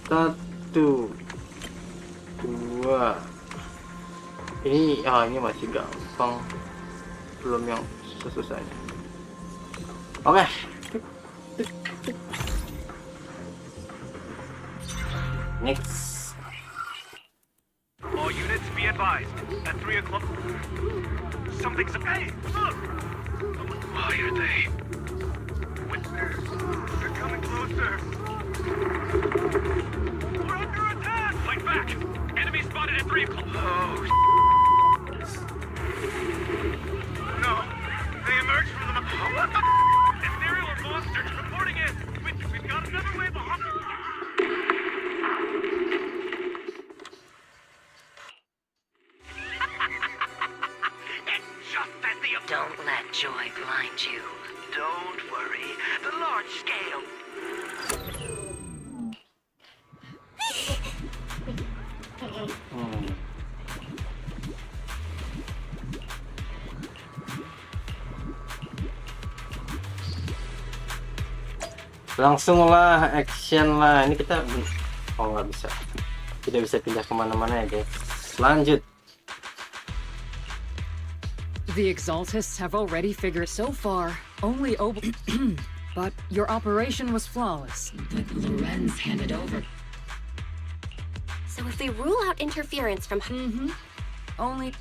Satu, dua. Ini masih gampang, belum yang susah-susahnya. Oke. Next. All units be advised. At 3 o'clock. Something's... Hey, look! Why are they? They're coming closer. We're under attack! Fight back! Enemy spotted at 3 o'clock. Oh, no. They emerged from the... What the... Ethereal monsters reporting in. We've got another wave of... Don't let joy blind you. Don't worry. The large scale. Langsung lah, action lah. Ini kita nggak bisa, tidak bisa pindah kemana-mana ya guys. Lanjut. The Exaltists have already figured so far. Only Obol... But your operation was flawless. But Lorenz handed over. So if we rule out interference from... Only...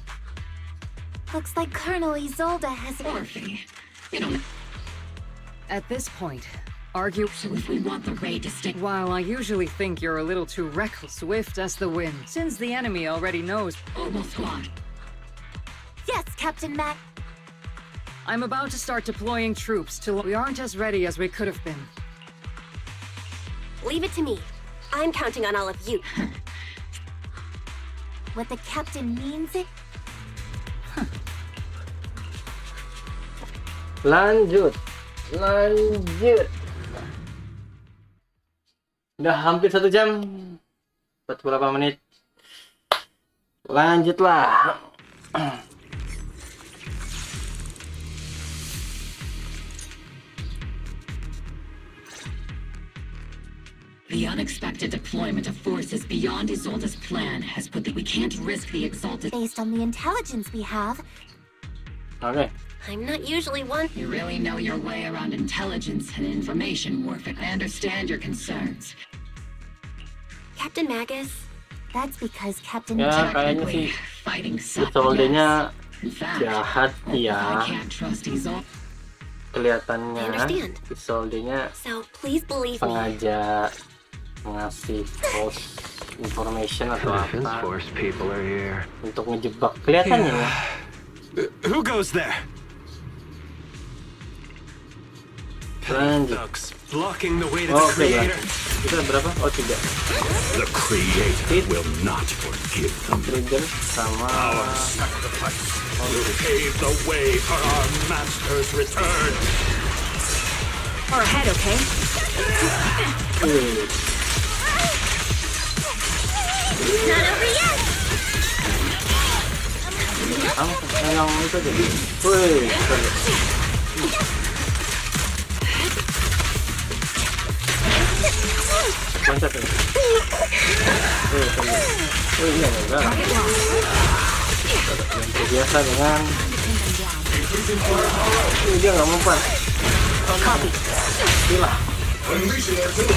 Looks like Colonel Isolde has... Orphie. You don't... At this point, argue... So if we want the raid to stick... While I usually think you're a little too reckless, swift as the wind, since the enemy already knows... Obol Squad. Yes, Captain Mac. I'm about to start deploying troops till we aren't as ready as we could have been. Leave it to me. I'm counting on all of you. What the captain means it? Lanjut. Udah hampir 1 jam, 48 menit. Lanjutlah. The unexpected deployment of forces beyond Isolde's plan has put we can't risk the Exalted... Based on the intelligence we have. Okay. I'm not usually one... You really know your way around intelligence and information warfare. I understand your concerns. Captain Magus. That's because Captain... Ya, kayaknya sih fighting Isolde-nya In fact, jahat ya. I can't trust Isolde. Kelihatannya I understand. Isolde-nya So please believe me. sengaja ngasih false information atau apa people are here. untuk ngejebak, kelihatannya ya. Who goes there? Lanjut. Blocking the way to Oh, oke, kita berapa? Oh, 3. The Creator will not forgive them. Trigger sama Will pave the way for our master's return. Or ahead, okay? Not over yet! yang itu jadi. Wih, mantap ya. Ini enggak. Yang terbiasa dengan ini dia nggak mempan. Gila. Unleashing artillery.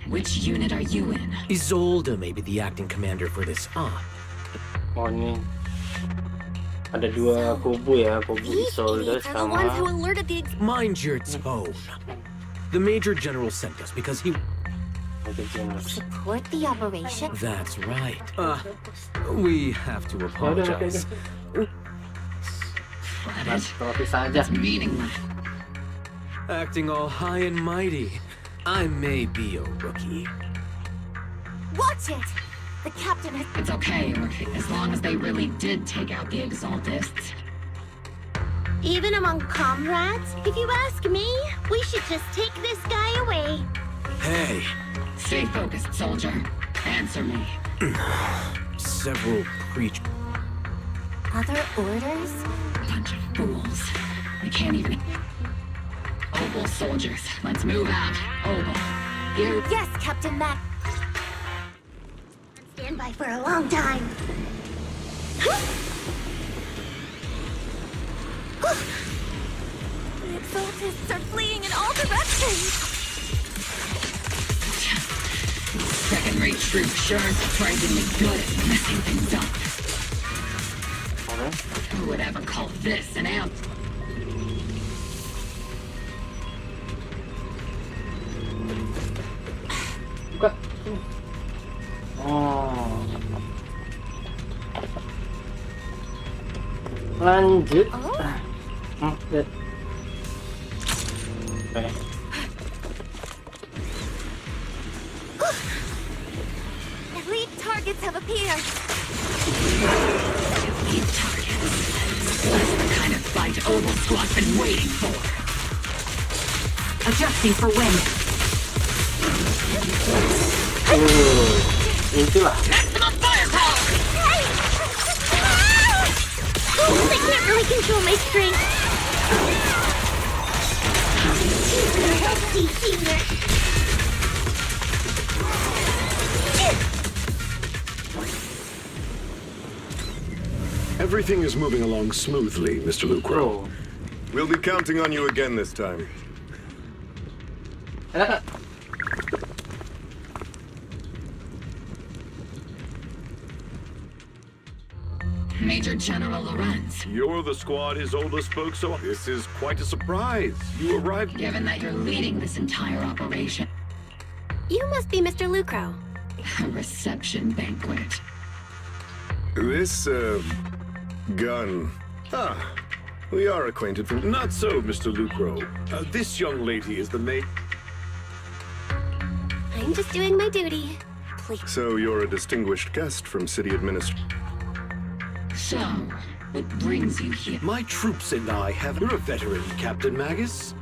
Which unit are you in? Isolde may be the acting commander for this. Oh ini ada dua kubu ya, kubu These Isolde idiots are the ones who sama alerted the Mind your tone. The Major General sent us because he... support the operation. That's right. We have to apologize. Terus saja. That's meaningless. Acting all high and mighty. I may be a rookie. Watch it! The captain has... It's okay, Orphie, as long as they really did take out the Exaltists. Even among comrades? If you ask me, we should just take this guy away. Hey, Stay focused, soldier. Answer me. several preach... Other orders? Bunch of fools. They can't even... Obol soldiers, let's move out. Obol, you... Yes, Captain Mac. On standby for a long time. The Exaltists are fleeing in all directions. Second-rate troops sure are surprisingly good at messing things up. Who would ever call this an amp? Lanjut. Lihat. Elite targets have appeared. Elite targets. That's the kind of fight Obol Squad's been waiting for. Adjusting for wind. Itulah. Maximum firepower! I can't really control my strength. Everything is moving along smoothly, Mr. Lucro. Oh. We'll be counting on you again this time. Enak. Major General Lorenz. You're the squad's oldest spoke, so this is quite a surprise. You arrived... Given that you're leading this entire operation, You must be Mr. Lucro. a reception banquet. This, gun. Ah, we are acquainted from... Not so, Mr. Lucro. This young lady is the maid... I'm just doing my duty. Please. So you're a distinguished guest from city administration. So, what brings you here? My troops and I have... You're a veteran, Captain Magus.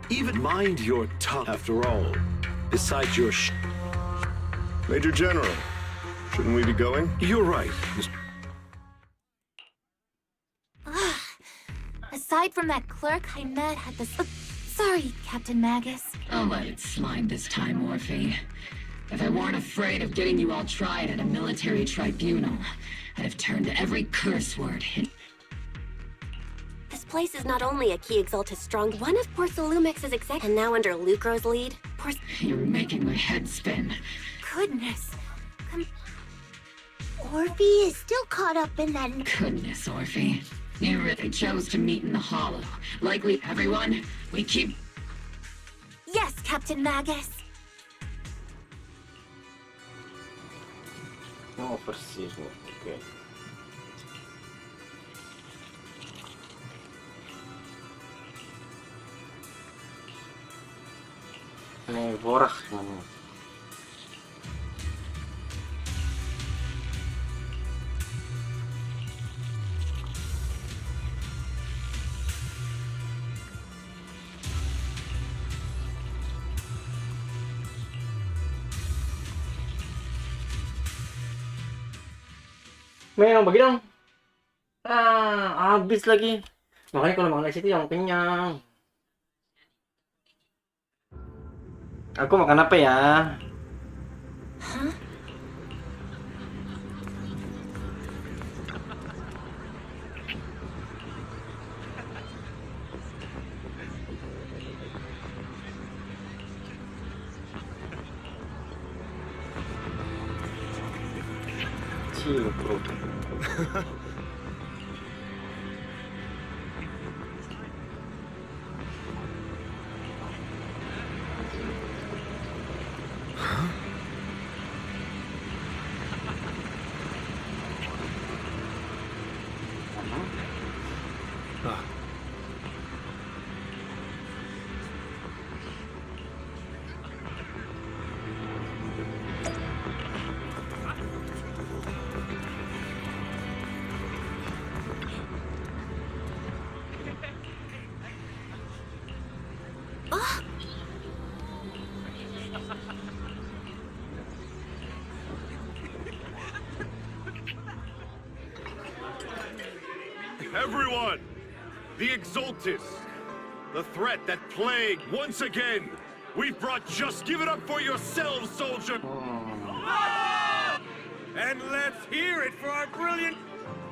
Even mind your tongue, after all. Besides your Major General, shouldn't we be going? You're right, Mr. Aside from that clerk I met at the... sorry, Captain Magus. I'll let it slide this time, Orphie. If I weren't afraid of getting you all tried at a military tribunal, I'd have turned every curse word hit. This place is not only a key Exaltus strong, one of Porcelumex's exec, and now under Lucro's lead. You're making my head spin. Goodness. Orphie is still caught up in that... Goodness, Orphie. You really chose to meet in the hollow. Likely, everyone, we keep... Yes, Captain Magus. Oh, persis. Oke. Ini borak namanya. Memang bagi dong. Ah. habis lagi. Makanya kalau makan nasi itu yang kenyang. Aku makan apa ya? Huh? Chill, bro. Everyone! The Exaltus! The threat that plagued once again! We've brought just give it up for yourselves, soldier! And let's hear it for our brilliant...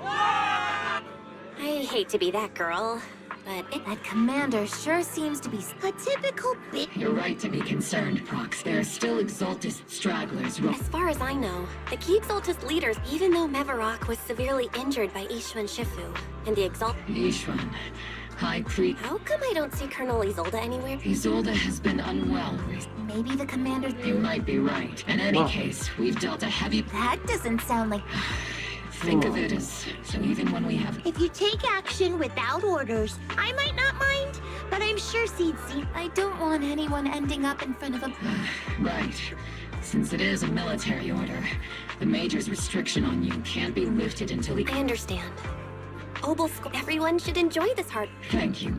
I hate to be that girl, but That commander sure seems to be a typical bitch. You're right to be concerned, Prox. There are still Exaltist stragglers. as far as I know, the key Exaltist leaders, even though Mevarok was severely injured by Ishu and Shifu, and the Ishwan, High Priest. How come I don't see Colonel Isolde anywhere? Isolde has been unwell recently. Maybe the commander... You might be right. In any case, we've dealt a heavy... That doesn't sound like... Think of it as... So even when we have... If you take action without orders, I might not mind, but I'm sure I don't want anyone ending up in front of a... Right. Since it is a military order, the Major's restriction on you can't be lifted until he... I understand. Obol Squad, everyone should enjoy this hard... Thank you.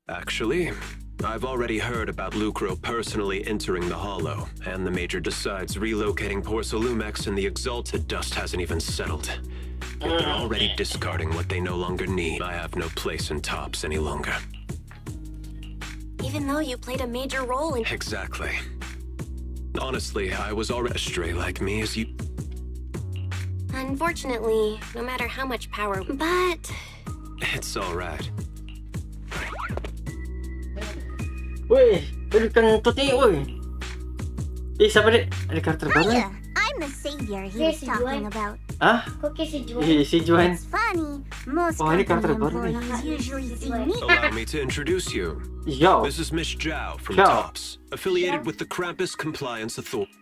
Actually, I've already heard about Lucro personally entering the Hollow, and the Major decides relocating Porcelumex and the Exalted dust hasn't even settled. Yet they're already discarding what they no longer need. I have no place in Tops any longer. Even though you played a major role in... Exactly. Honestly, I was already a stray like me as you... Unfortunately, no matter how much power... But... It's alright. Woi, beri kentut nih, woi. Ih, siapa deh? Ada karakter baru? Hiya, I'm the savior he was talking about. Ah? Si Juan. It's funny. Most Oh, ini karakter company baru nih. employees usually see me. Allow me to introduce you. Yo. This is Miss Zhao from Zhao. Tops, affiliated with the Krampus Compliance Authority.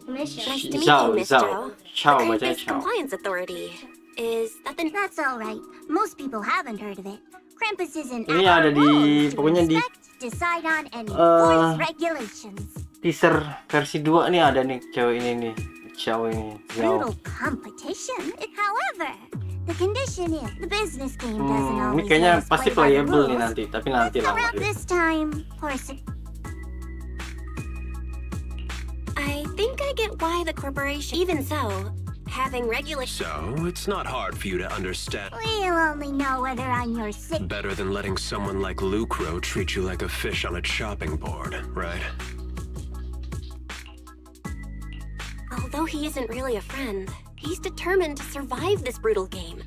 Nice to meet you, Miss Zhao. Ciao, The bacanya Krampus ciao. Compliance Authority. Is that the... That's all right. Most people haven't heard of it. Krampus isn't Ini ada di, pokoknya di decide on and enforce regulations. teaser versi 2 nih ada nih cewek ini nih. Cewek ini. Brutal competition. However, the condition is the business game doesn't Ini always kayaknya let us pasti play by the playable nih rules. nanti, tapi nanti lah. Around this time, I think I get why the corporation... Even so, having regulations... So, it's not hard for you to understand. we'll only know whether I'm your sick. Better than letting someone like Lucro treat you like a fish on a chopping board, right? Although he isn't really a friend, he's determined to survive this brutal game.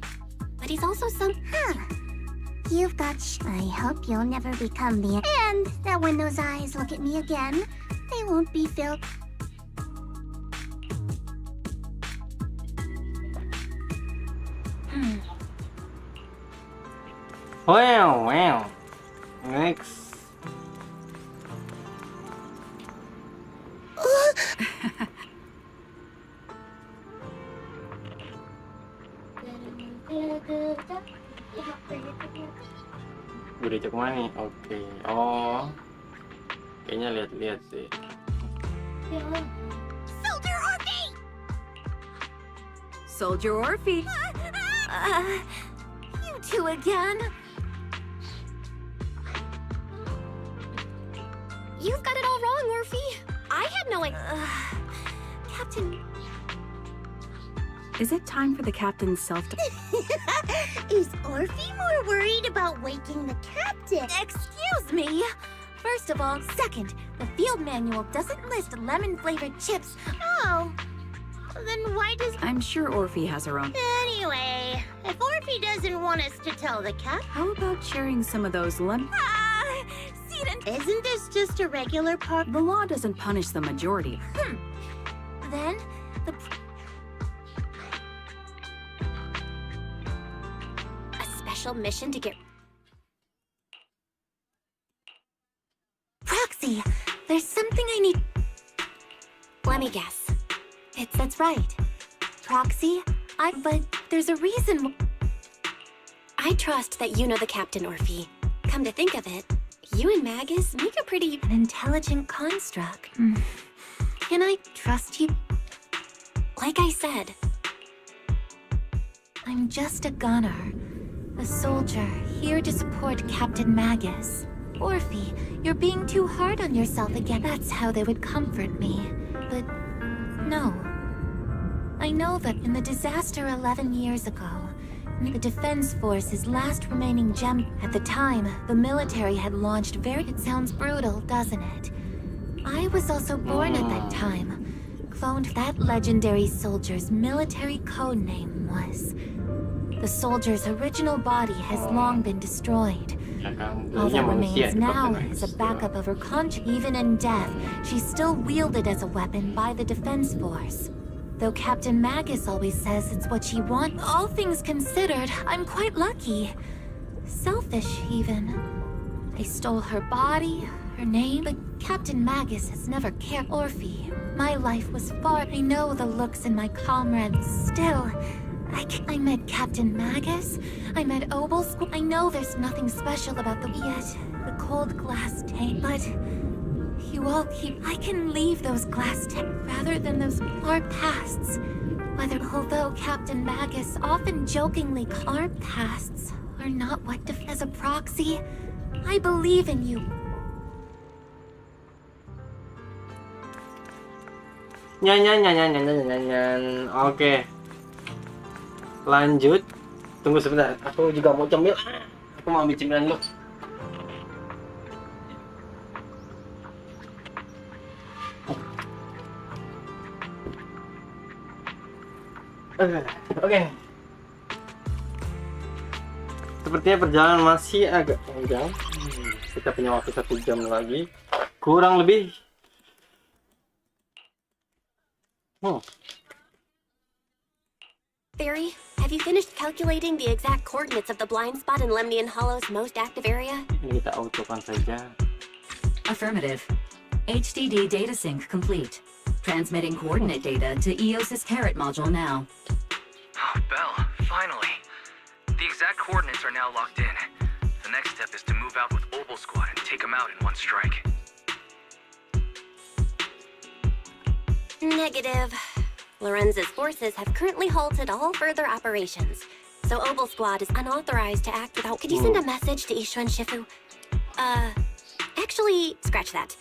But he's also some... You've got I hope you'll never become the... And that when those eyes look at me again, they won't be filled... Wow. Next. Udah cek mana nih? Oke. Oh. Kayaknya lihat-lihat sih. Soldier Orphie. You two again? You've got it all wrong, Orphie. I had no idea. Captain... Is it time for the captain's Is Orphie more worried about waking the captain? Excuse me! First of all, second, the field manual doesn't list lemon-flavored chips. Oh. Then why does... I'm sure Orphie has her own. Anyway, if Orphie doesn't want us to tell the cap... How about sharing some of those Isn't this just a regular part? The law doesn't punish the majority. Then, a special mission to get... Proxy! There's something I need... Let me guess. That's right. Proxy, but there's a reason... I trust that you know the Captain, Orphie. Come to think of it, you and Magus make a pretty intelligent construct. Can I trust you? Like I said, I'm just a gunner. A soldier, here to support Captain Magus. Orphie, you're being too hard on yourself again. That's how they would comfort me. But no. I know that in the disaster 11 years ago, the Defense Force's last remaining gem... At the time, the military had launched It sounds brutal, doesn't it? I was also born at that time. Cloned that legendary soldier's military code name was... The soldier's original body has long been destroyed. All that remains now is a backup of her conscience. Even in death, she's still wielded as a weapon by the Defense Force. Though Captain Magus always says it's what she wants. All things considered, I'm quite lucky. Selfish, even. I stole her body, her name, but Captain Magus has never cared. Orphie, my life was far... I know the looks in my comrades. Still, I met Captain Magus. I met Obol Squad. I know there's nothing special about the cold glass tank, but you all keep... I can leave those glass tanks rather than those far pasts. Although Captain Magus often jokingly our pasts are not what as a proxy, I believe in you. Nyan. Oke. Lanjut. Tunggu sebentar. Aku juga mau cemil. Aku mau ambil cemilan dulu. Oke. Sepertinya perjalanan masih agak panjang. Kita punya waktu 1 jam lagi. Kurang lebih. Barry, have you finished calculating the exact coordinates of the blind spot in Lemnian Hollow's most active area? Ini kita autokan saja. Affirmative. HDD data sync complete. Transmitting coordinate data to EOS's Carrot module now. Oh, Belle, finally. The exact coordinates are now locked in. The next step is to move out with Obol Squad and take them out in one strike. Negative. Lorenza's forces have currently halted all further operations, so Obol Squad is unauthorized to act without... Could you send a message to Ishuan Shifu? Actually, scratch that.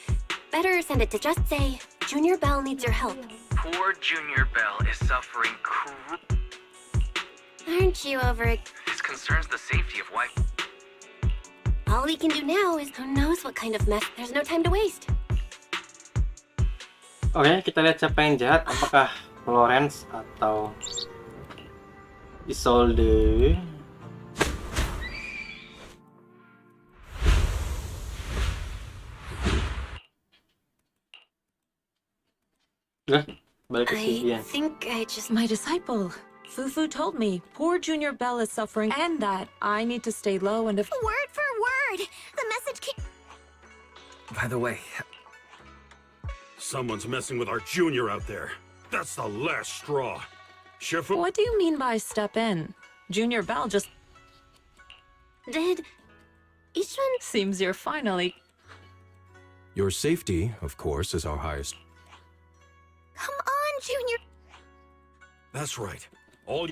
Better send it to just say, Junior Belle needs your help. Poor Junior Belle is suffering Aren't you over it? This concerns the safety of wife. All we can do now is who knows what kind of mess. There's no time to waste. Oke, kita lihat siapa yang jahat. Apakah Florence atau Isolde? Balik ke sini. I think my disciple. Fufu told me poor Junior Belle is suffering and that I need to stay low and if... Word for word! The message came... By the way... Someone's messing with our junior out there. That's the last straw. Shifu... What do you mean by step in? Junior Belle just... Did... Ishuan... Seems you're finally... Your safety, of course, is our highest... Come on, Junior... That's right. All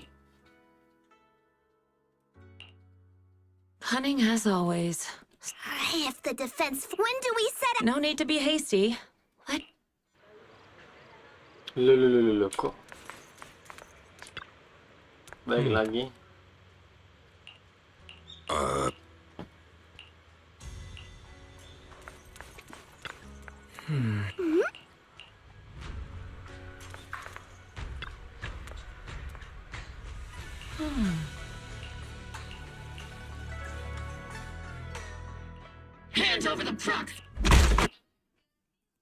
Cunning as always. If the defense... When do we set up... No need to be hasty. Let... Loh, kok. Baik lagi. Hand over the prox.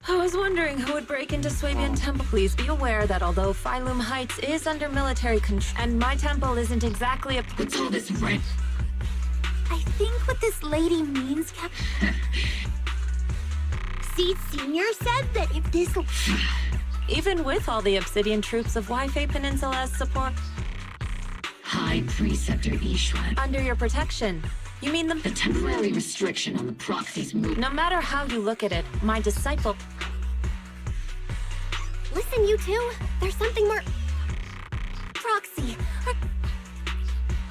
I was wondering who would break into Swabian Temple. Please be aware that although Phylum Heights is under military control, and my temple isn't exactly a... What's all this right? I think what this lady means, Captain... Seed Senior said that if this... Even with all the Obsidian troops of Wi-Fi Peninsula's support... High Preceptor Ishwan. Under your protection. You mean The temporary restriction on the proxy's movement. No matter how you look at it, my disciple... Listen, you two. There's something more... Proxy.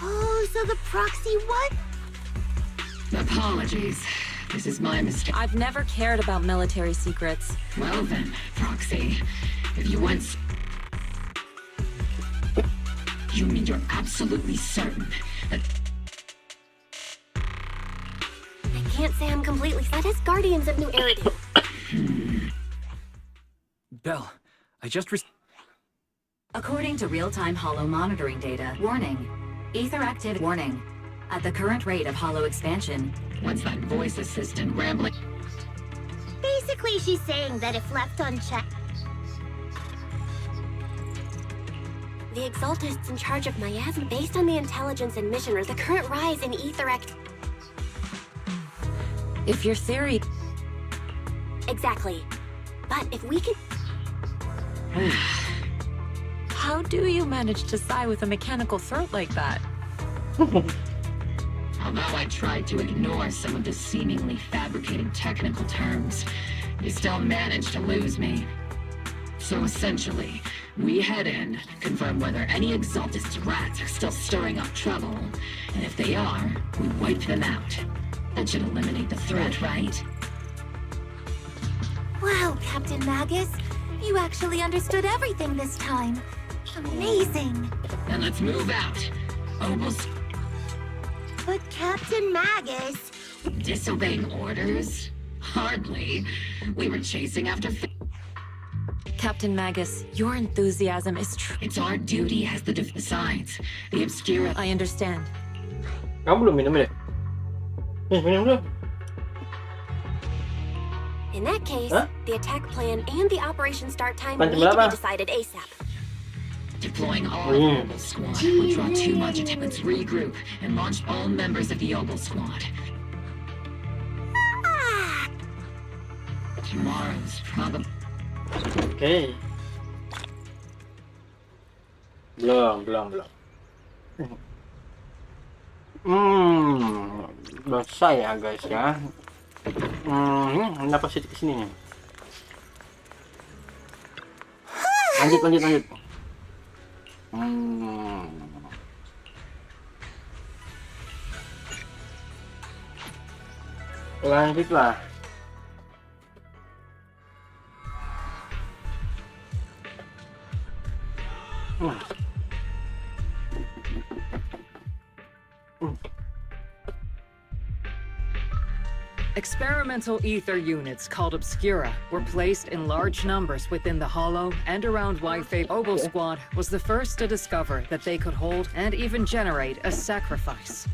Oh, so the proxy what? Apologies. This is my mistake. I've never cared about military secrets. Well then, Proxy, if you went... You mean you're absolutely certain that... I can't say I'm completely... Let us Guardians of New Eridu. Belle, I just According to real-time Hollow monitoring data, warning. Ether activity warning. At the current rate of Hollow expansion... What's that voice assistant rambling? Basically, she's saying that if left unchecked... The Exaltists in charge of miasma, based on the intelligence and mission, or the current rise in ether act... If your theory... Exactly. But if we can... How do you manage to sigh with a mechanical throat like that? Although I tried to ignore some of the seemingly fabricated technical terms, you still managed to lose me. So essentially, we head in, confirm whether any Exaltist rats are still stirring up trouble, and if they are, we wipe them out. That should eliminate the threat, right? Wow, Captain Magus. You actually understood everything this time. Amazing. Then let's move out. Obol Squad. But Captain Magus... Disobeying orders? Hardly. We were chasing after... Captain Magus, your enthusiasm is true. It's our duty as the besides. The Obscura... I understand. Kamu belum minum deh. Minum dulu. In that case, the attack plan and the operation start time Pancing need to berapa? be decided ASAP. Deploying all Obol Squad will draw too much attention. Let's regroup and launch all members of the Obol Squad. Tomorrow's probably... Oke. Belum. Selesai ya guys ya. Kenapa sih kesini nih? Lanjut. Lanjutlah. Experimental ether units called Obscura were placed in large numbers within the Hollow and around Wi-Fi. Obol Squad was the first to discover that they could hold and even generate a sacrifice.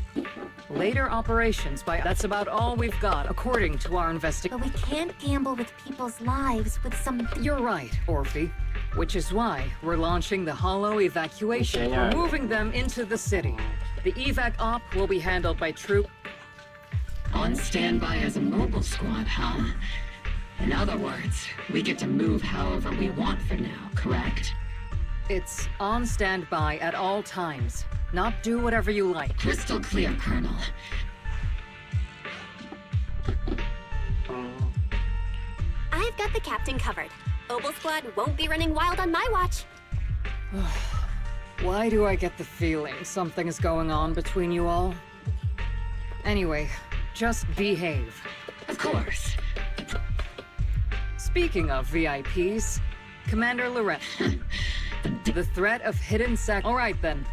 Later operations by... That's about all we've got, according to our investigation. But we can't gamble with people's lives with some... You're right, Orphie. Which is why we're launching the Hollow evacuation. We're moving them into the city. The evac op will be handled by troop... On standby as a mobile squad, huh? In other words, we get to move however we want for now, correct? It's on standby at all times. Not do whatever you like. Crystal clear, Colonel. I've got the captain covered. Obol Squad won't be running wild on my watch. Why do I get the feeling something is going on between you all? Anyway, just behave. Of course. Speaking of VIPs, Commander Loren. The threat of hidden All right then.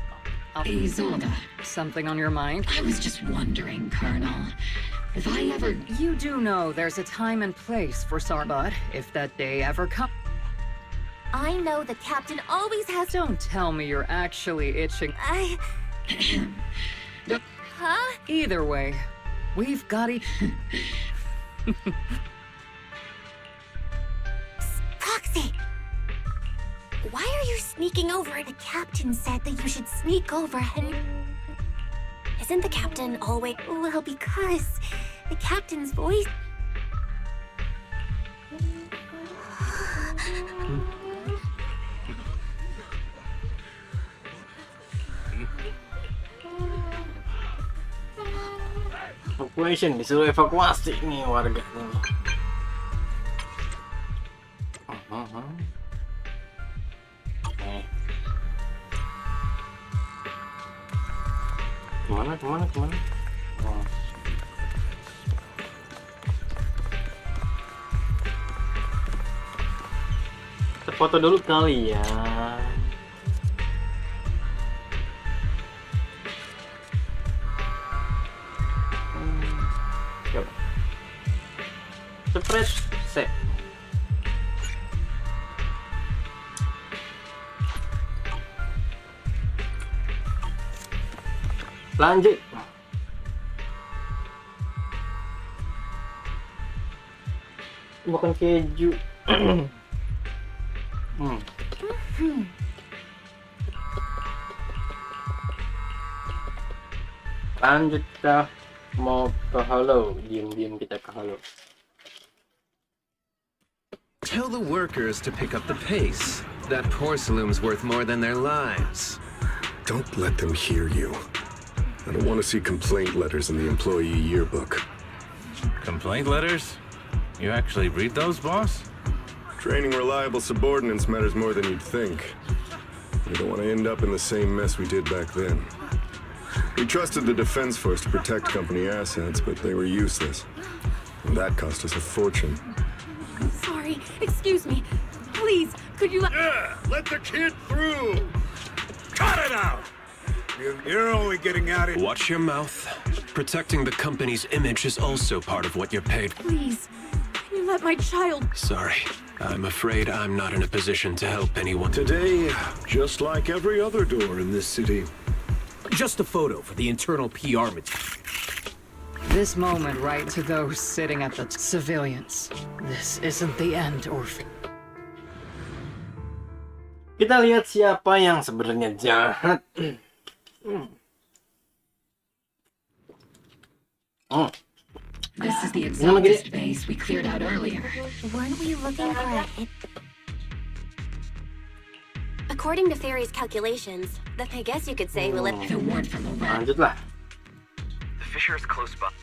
Isolde. Something on your mind? I was just wondering, Colonel, if I ever... You do know there's a time and place for but if that day ever comes. I know the captain always has... Don't tell me you're actually itching. Huh? Either way, we've got Proxy! Why are you sneaking over? The captain said that you should sneak over and... Isn't the captain always... Well, because the captain's voice... Evacuation, disuruh evakuasi nih warga ini. Kemana? Oh. Kita foto dulu kali ya. Seperti lanjut. Makan keju. Lanjut kita mau ke halo. Diam-diam kita ke halo. Tell the workers to pick up the pace. That porcelain's worth more than their lives. Don't let them hear you. I don't want to see complaint letters in the employee yearbook. Complaint letters? You actually read those, boss? Training reliable subordinates matters more than you'd think. We don't want to end up in the same mess we did back then. We trusted the Defense Force to protect company assets, but they were useless. And that cost us a fortune. Sorry, excuse me. Please, could you let the kid through! Cut it out! You're only getting out of... Watch your mouth. Protecting the company's image is also part of what you're paid. Please, can you let my child... Sorry. I'm afraid I'm not in a position to help anyone. Today, just like every other door in this city. Just a photo for the internal PR material. This moment right to those sitting at the civilians. This isn't the end, Orphie. Kita lihat siapa yang sebenarnya jahat. This is the exalted base we cleared out earlier. Weren't we looking for a hit? According to Fairy's calculations, I guess you could say we'll let... If it weren't for Loren. Lanjutlah. The fissure is close by.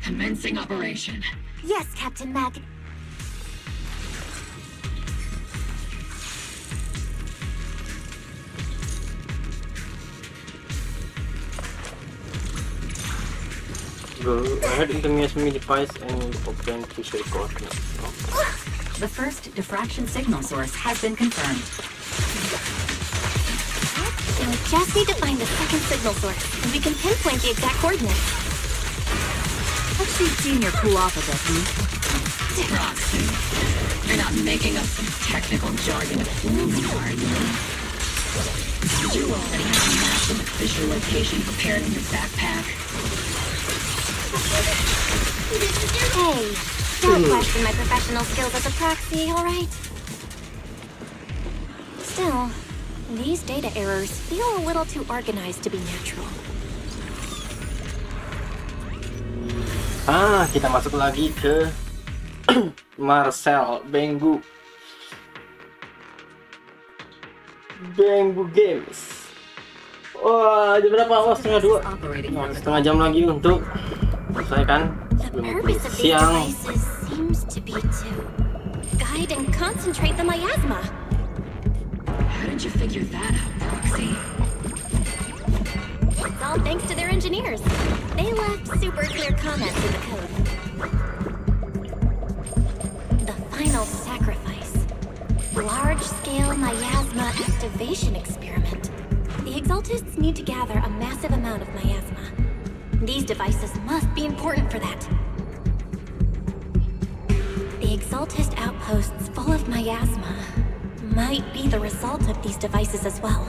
Commencing operation. Yes, Captain Mag. Go ahead into me device and open fissure coordinates. The first diffraction signal source has been confirmed. We just need to find the second signal source, and we can pinpoint the exact coordinates. Let's see Senior cool off a bit, Proxy, you're not making up some technical jargon for me, are you? Did you already have a map of the fissure location prepared in your backpack? Hey, don't question my professional skills as a proxy, alright? Still, these data errors feel a little too organized to be natural. Kita masuk lagi ke Marcel Benggu Games. Wah, jam berapa? Oh, 1:30. Setengah jam lagi untuk selesaikan siang. Seems to be to guide and concentrate the miasma. How did How'd you figure that out, Proxy? It's all thanks to their engineers. They left super clear comments in the code. The final sacrifice. Large-scale miasma activation experiment. The Exaltists need to gather a massive amount of miasma. These devices must be important for that. The Exaltist outposts full of miasma might be the result of these devices as well.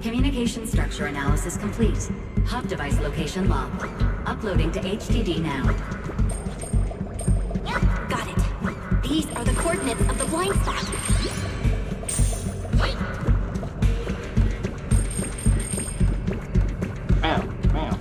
Communication structure analysis complete. Hub device location locked. Uploading to HDD now. Got it. These are the coordinates of the blind spot. Meow, meow.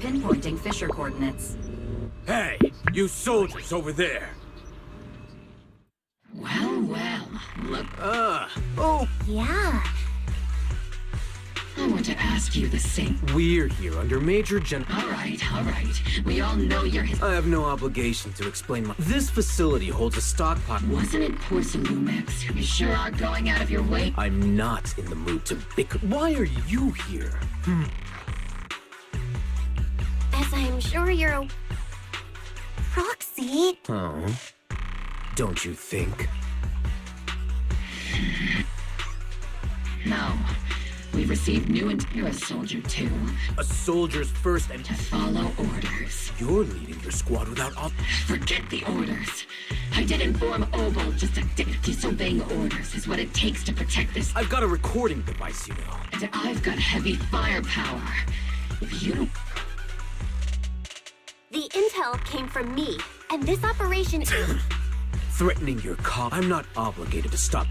Pinpointing Fisher coordinates. Hey, you soldiers over there! Well, well, look. Oh! Yeah. I want to ask you the same. We're here under Major All right. We all know you're his. I have no obligation to explain my... This facility holds a stockpile. Wasn't it Porcelumex? You sure are going out of your way. I'm not in the mood to bicker. Why are you here? As I'm sure you're a... Proxy. Oh. Don't you think? No. We've received new You're a soldier too. A soldier's first and... To follow orders. You're leading your squad without Forget the orders. I did inform Obol just a disobeying orders is what it takes to protect this. I've got a recording device, you know. And I've got heavy firepower. If you don't... The intel came from me, and this operation is... Threatening your cop. I'm not obligated to stop.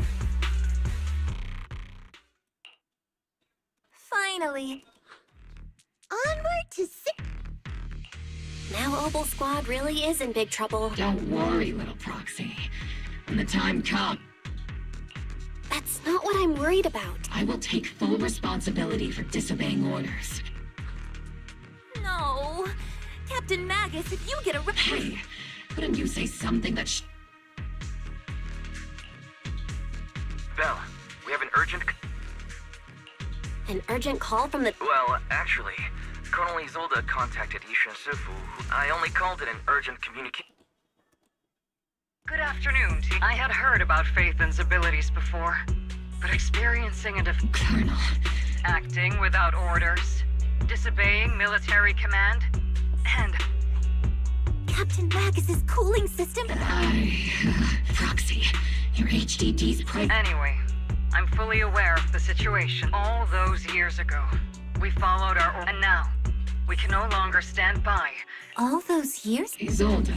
Finally. Onward to Now Obol Squad really is in big trouble. Don't worry, little Proxy. When the time comes... That's not what I'm worried about. I will take full responsibility for disobeying orders. No. Captain Magus, if you get a... Hey, couldn't you say something that Belle, we have an urgent... An urgent call from the... Well, actually, Colonel Isolde contacted Ishin Sifu. I only called it an urgent communication. Good afternoon, team. I had heard about Phaethon's abilities before, but experiencing a Colonel. acting without orders, disobeying military command, and... Captain Magus's cooling system... Proxy, your HDD's Anyway, I'm fully aware of the situation. All those years ago, we followed our and now, we can no longer stand by. All those years? Isolde.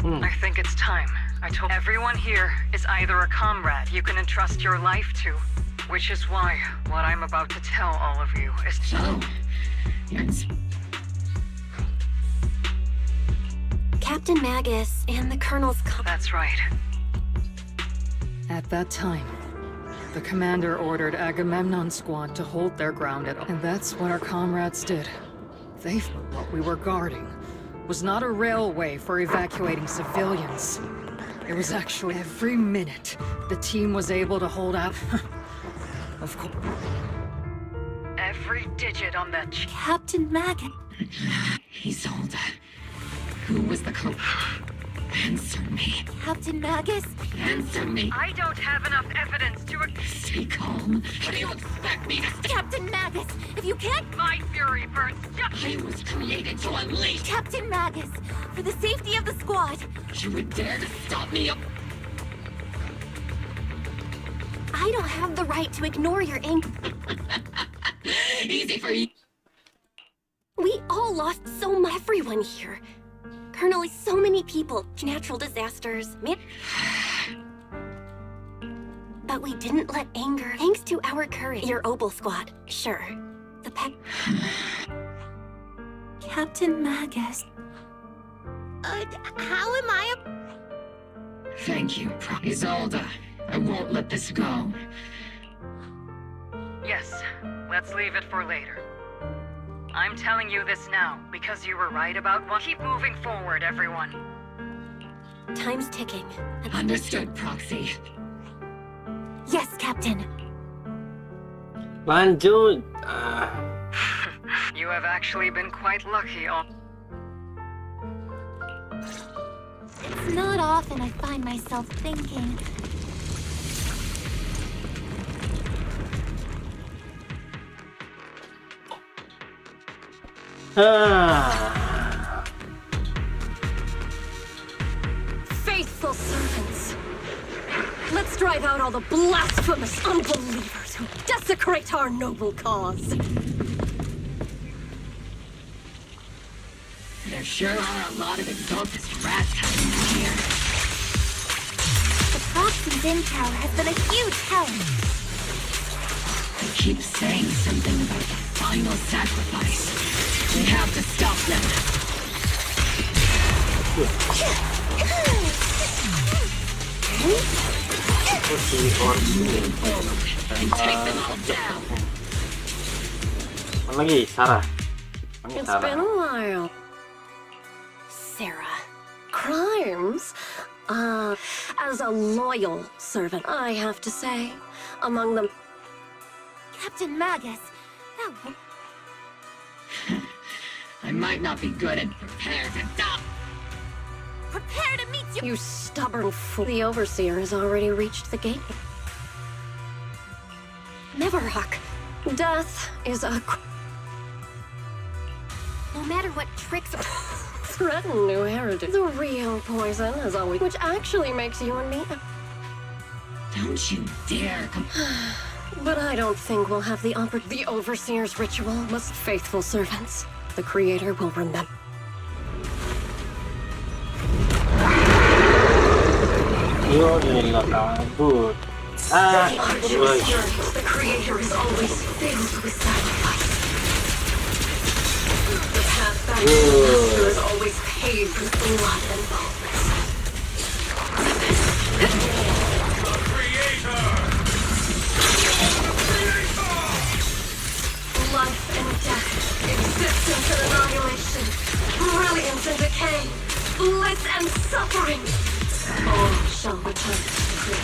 I think it's time. I told everyone here is either a comrade you can entrust your life to, which is why what I'm about to tell all of you is... So, you're... Captain Magus and the Colonel's... That's right. At that time, the commander ordered Agamemnon's squad to hold their ground and that's what our comrades did. They thought what we were guarding was not a railway for evacuating civilians. It was actually every minute the team was able to hold out. Of course. Every digit on that... Captain Magus... Isolde. Who was the Answer me. Captain Magus? Answer me. I don't have enough evidence to... Stay calm. How do you expect me to... Captain Magus, if you can't... My fury burns just... I was created to unleash... Captain Magus, for the safety of the squad... You would dare to stop me up... I don't have the right to ignore your anger. Easy for you. We all lost so much. Everyone here. Colonel, so many people. Natural disasters. But we didn't let anger. Thanks to our courage. Your Obol Squad. Sure. The Captain Magus. How am I a... Thank you, Isolde. I won't let this go. Yes, let's leave it for later. I'm telling you this now, because you were right about one. Keep moving forward, everyone. Time's ticking. Understood, Proxy. Yes, Captain. Lanjut. You have actually been quite lucky on... It's not often I find myself thinking. Faithful servants. Let's drive out all the blasphemous unbelievers who desecrate our noble cause. There sure are a lot of exalted rats happening here. The Proxy's intel has been a huge help. They keep saying something about the final sacrifice. We have to stop them. And take them all down. Apa lagi? Sarah. It's been a while. Sarah. Crimes? As a loyal servant, I have to say. Among them... Captain Magus, that I might not be good at prepare to stop. Prepare to meet you. You stubborn fool. The Overseer has already reached the gate. Never rock. Death is a... No matter what tricks or... threaten new heritage. The real poison is always... Which actually makes you and me... Don't you dare come... But I don't think we'll have the The Overseer's ritual must faithful servants. The Creator will remember. Yo, gila kabur. The Creator is always filled with sacrifice. The path back to the Master is always paved with blood and bones. Life and death, existence and annihilation, brilliance and decay, bliss and suffering, all shall return to the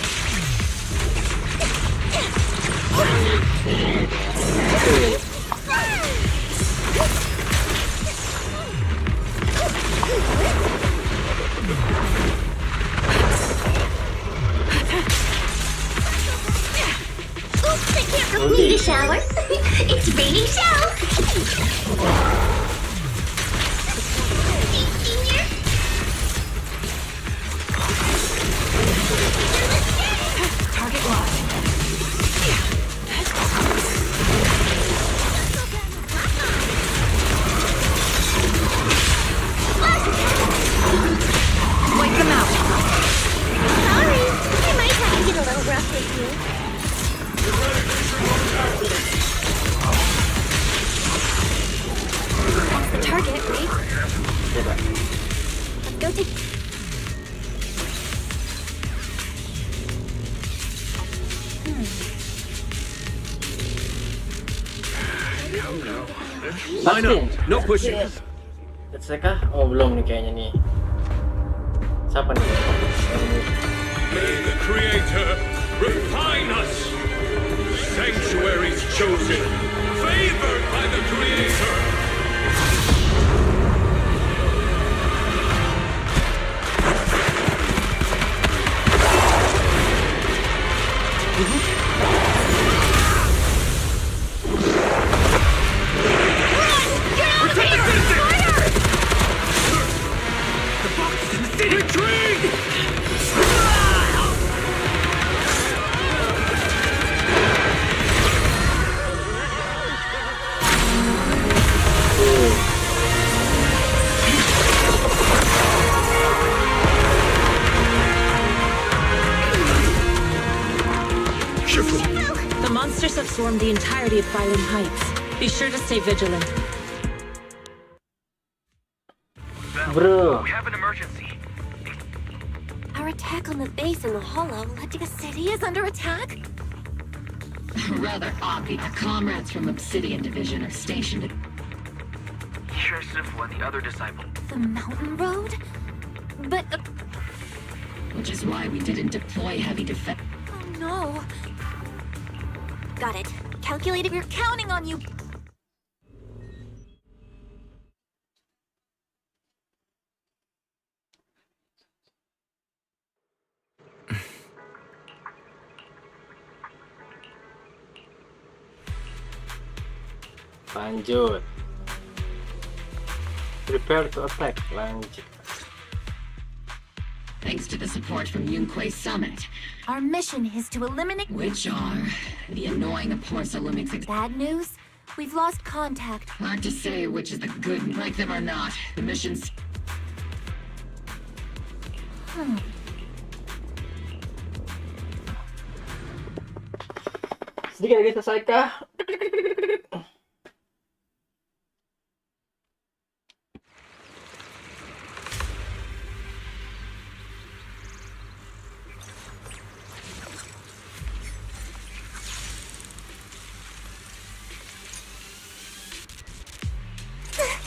Oops, I can't need a shower. It's raining showers. Senior. target locked. Wipe them out. Sorry, I might have to get a little rough with you. That's the target, right? Let's go take... Line up. No pushing. That's kah? Oh, belum nih kayaknya nih. Siapa nih? May the Creator refine us. Sanctuaries chosen, favored by the Creator. The monsters have swarmed the entirety of Phylum Heights. Be sure to stay vigilant. Bell, Bro. we have an emergency. Our attack on the base in the hollow led to The city is under attack? Rather obvious. Our comrades from Obsidian Division are stationed at... Yusuf and the other disciple. The mountain road? But, Which is why we didn't deploy heavy defense. oh no. Got it. Calculated, we're counting on you. Lanjut. Prepare to attack. Lanjut. Thanks to the support from Yunque's summit, Our mission is to eliminate... which are the annoying Porcelumics. Bad news? We've lost contact. Hard to say which is the good, like them or not. The mission's... Sedikit lagi selesai kah?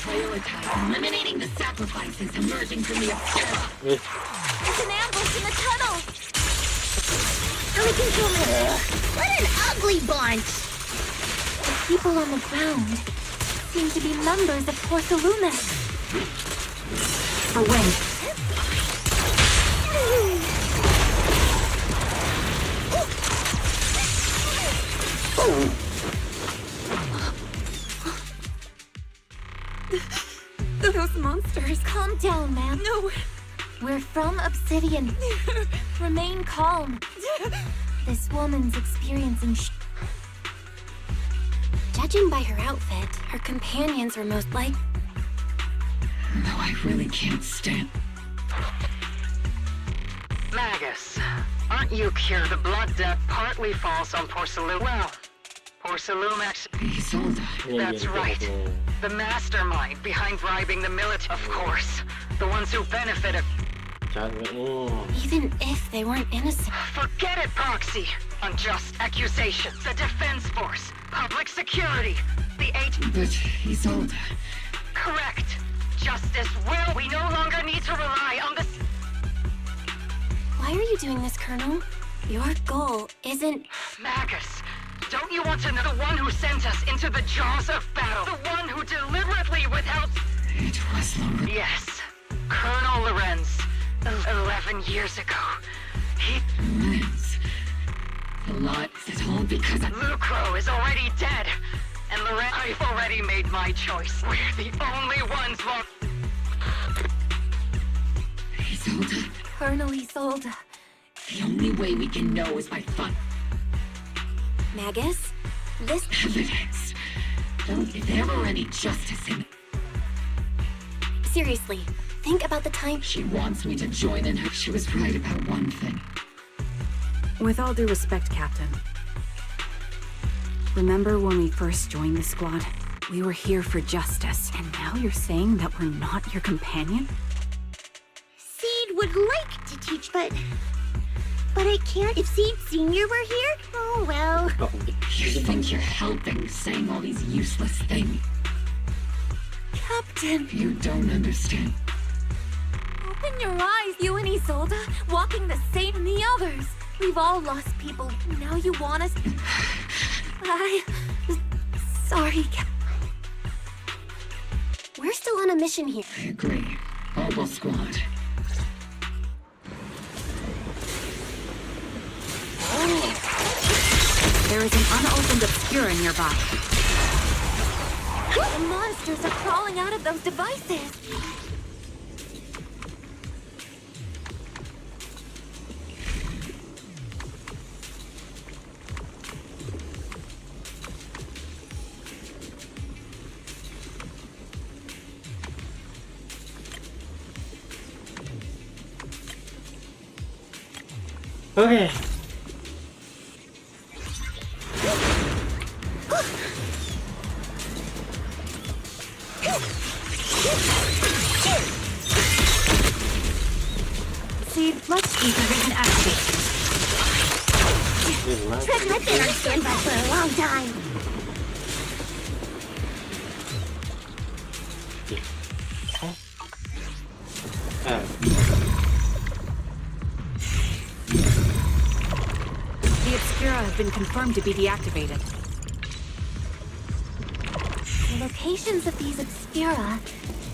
Prioritize eliminating the sacrifices emerging from the obscura. There's an ambush in the tunnel! What an ugly bunch! The people on the ground seem to be members of Porcelumic. For when? Those monsters. Calm down, ma'am. No. We're from Obsidian. Remain calm. This woman's experiencing Judging by her outfit, her companions were most like... No, I really can't stand... Magus, aren't you cured? The blood debt partly falls on Porcelum. Well, Porcelumex. Isolde. That's right. The mastermind behind bribing the military, of course. The ones who benefited. Even if they weren't innocent. Forget it, Proxy. Unjust accusations. The defense force. Public security. The eight. But Isolde. Correct. Justice will. We no longer need to rely on the... Why are you doing this, Colonel? Your goal isn't... Magus, don't you want to know the one who sent us into the jaws of battle? The one who deliberately withheld... It was Lorenz. Yes, Colonel Lorenz. 11 years ago. He... Lorenz. A lot is told because of... Lucro is already dead. And Lorenz... I've already made my choice. We're the only ones left. Isolde. Colonel Isolde. The only way we can know is by fun. Magus? This... Evidence. If there were any justice in... Seriously, think about the time... She wants me to join in her. She was right about one thing. With all due respect, Captain. Remember when we first joined the squad? We were here for justice, and now you're saying that we're not your companion? Seed would like to teach, but I can't. If Seed Senior were here, oh well. You think you're helping, saying all these useless things. Captain! You don't understand. Open your eyes, you and Isolde, walking the same as the others. We've all lost people. Now you want us... Sorry, Captain. We're still on a mission here. I agree. Obol Squad. There is an unopened obscura nearby. The monsters are crawling out of those devices. Okay. proceed, let's ether vision activate. Trick, I've been on standby for a long time. The Obscura have been confirmed to be deactivated. The locations of these Obscura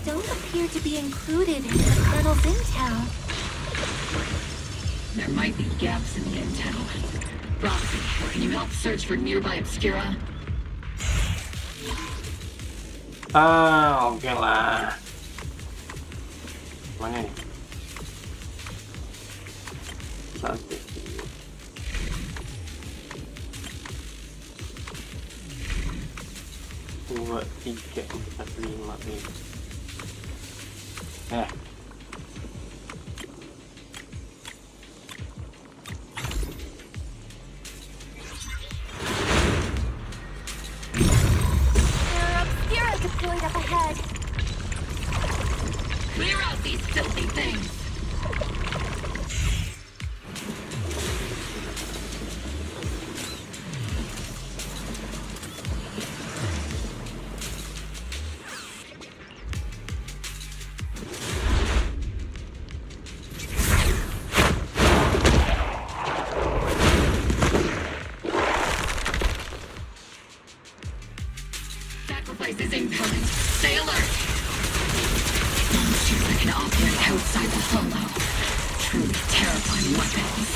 don't appear to be included in the Colonel's intel. There might be gaps in the intel. Roxy, can you help search for nearby Obscura? Oke lah. Mana nih? Satu. Dua, tiga, empat, lima nih. Deployed up ahead. Clear out these filthy things! Sacrifice is incoming. Stay alert! Monsters that can operate outside the hollow. Truly terrifying weapons.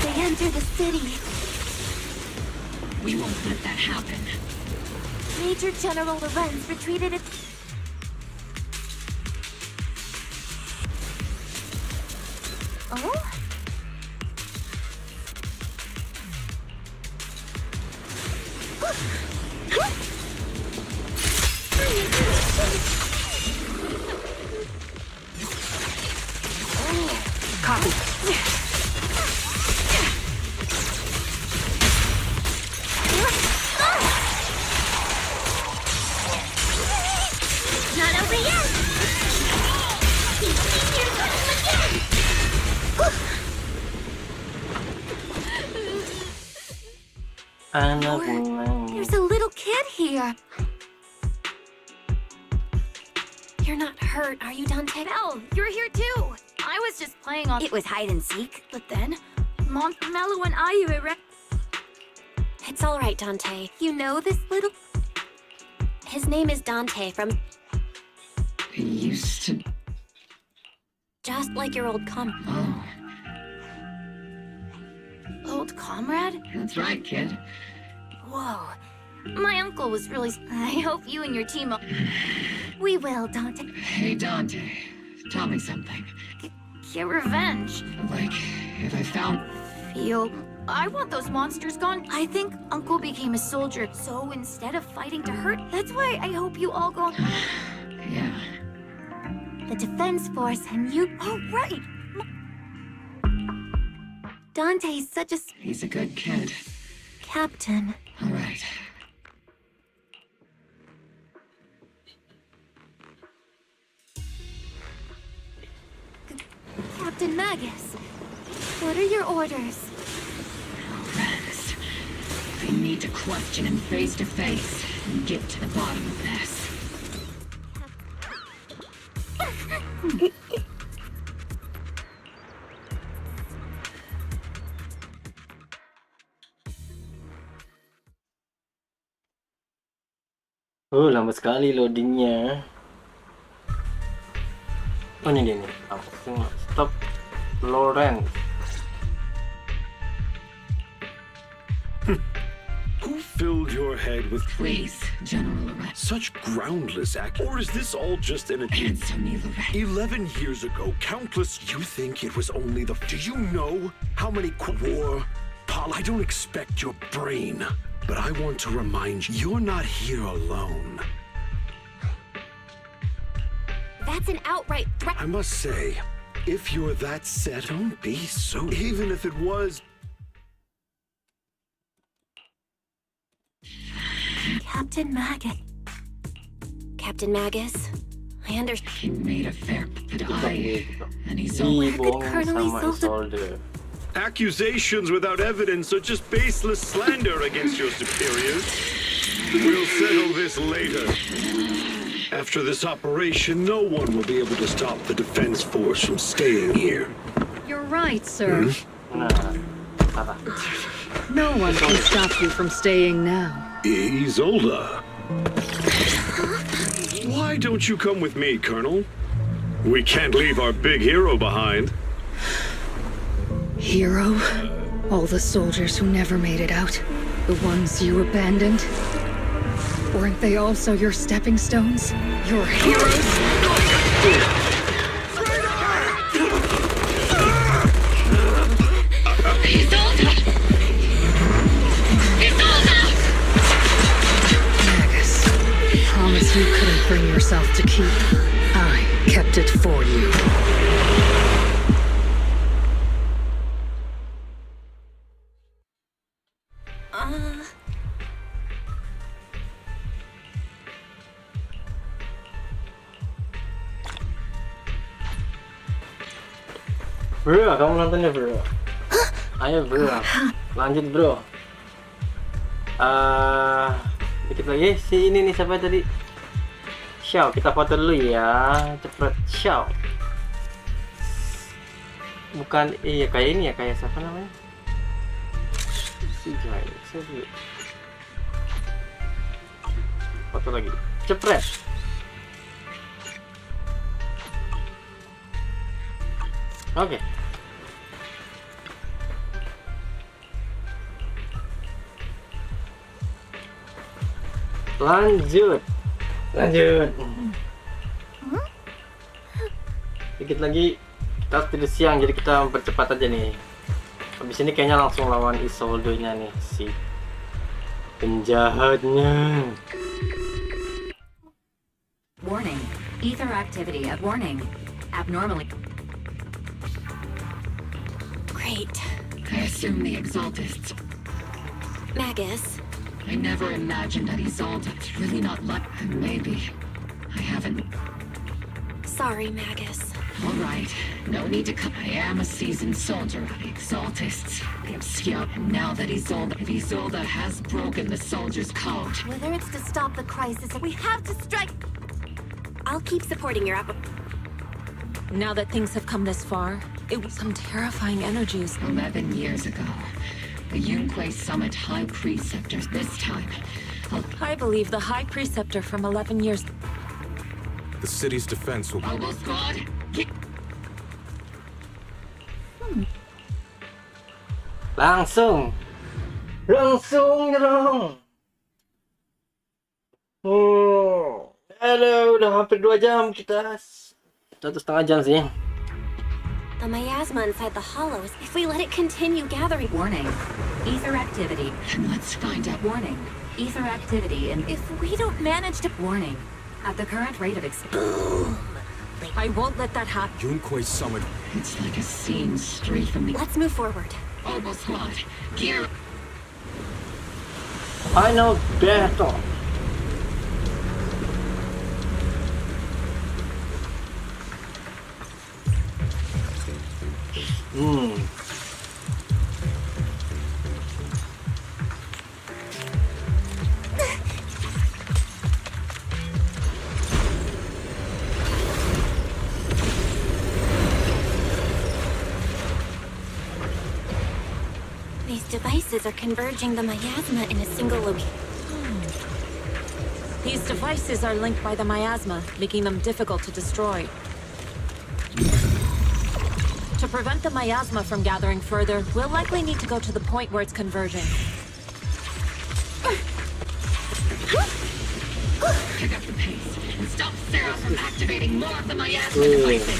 They enter the city. We won't let that happen. Major General Lorenz retreated at... Oh? Copy. Not over yet. He's senior again. There's a little kid here. You're not hurt, are you, Dante? Belle, you're here too. I was just playing on. It was hide and seek. But then, Mello and I were. It's all right, Dante. You know this little... His name is Dante from... He used to... Just like your old Oh, Old comrade? that's right, kid. Whoa. My uncle was really... I hope you and your team... We will, Dante. Hey, Dante. Tell me something. Get revenge. Like, if I found... I want those monsters gone. I think Uncle became a soldier, so instead of fighting to hurt, that's why I hope you all go... Yeah. The Defense Force and you... Oh, right! Dante's such a... He's a good kid. Captain. All right. Captain Magus. What are your orders? Rex. I need to question him face to face and get to the bottom of this. Lama sekali loadingnya. Oh, ini dia nih. Langsung stop Lorenz. Who filled your head with... Please, General Lorenz. Such groundless act. Or is this all just an... Answer me, Lorenz. 11 years ago, countless... You think it was only the... Do you know how many war... I don't expect your brain, but I want to remind you, you're not here alone. That's an outright threat. I must say, if you're that set, don't be so... Even if it was... Captain Magus. Captain Magus, I understand. He made a fair and he's Dibohongin sama Isolde. Accusations without evidence are just baseless slander against your superiors. We'll settle this later. After this operation, no one will be able to stop the defense force from staying here. You're right, sir. Nah, salah. No one can stop you from staying now. Isolde. Why don't you come with me, Colonel? We can't leave our big hero behind. Hero? All the soldiers who never made it out? The ones you abandoned? Weren't they also your stepping stones? Your heroes? Magus, promise you couldn't bring yourself to keep. I kept it for you. Bro, kamu nontonnya bro? Ayo bro, lanjut bro. Dikit lagi si ini nih siapa tadi? Xiao, kita foto dulu ya, cepet Xiao. Bukan, iya kayak ini ya, kayak siapa namanya? Si Jai, saya dulu. Foto lagi, cepet. Oke. Lanjut. Dikit lagi kita harus tidur siang, jadi kita mempercepat aja nih. Habis ini kayaknya langsung lawan Isolde-nya nih, si penjahatnya. Warning. Ether activity at warning. Abnormally. Great. I assume the Exaltists. Magus. I never imagined that Exaltists really not like. Maybe. I haven't. Sorry, Magus. All right. No need to come. I am a seasoned soldier of the Exaltists. The obscure. And now that Isolde has broken the soldiers' code. Whether it's to stop the crisis, we have to strike. I'll keep supporting your Now that things have come this far, it was some terrifying energies. 11 years ago, the Yunque Summit High Preceptors this time. I believe the High Preceptor from 11 years. The city's defense will... Obol Squad, Langsung nyerang. Halo, udah hampir 2 jam kita. 1,5 jam sih. The miasma inside the hollows. If we let it continue gathering. Warning. Ether activity. Let's find out. Warning. Ether activity and If we don't manage to... warning. At the current rate of Boom. I won't let that happen. Yunque Summit. It's like a scene straight from the... Let's move forward. Obol Squad, gear. Final battle. These devices are converging the miasma in a single location. These devices are linked by the miasma, making them difficult to destroy. To prevent the miasma from gathering further, we'll likely need to go to the point where it's converging. Pick up the pace and stop Sarah from activating more of the miasma devices.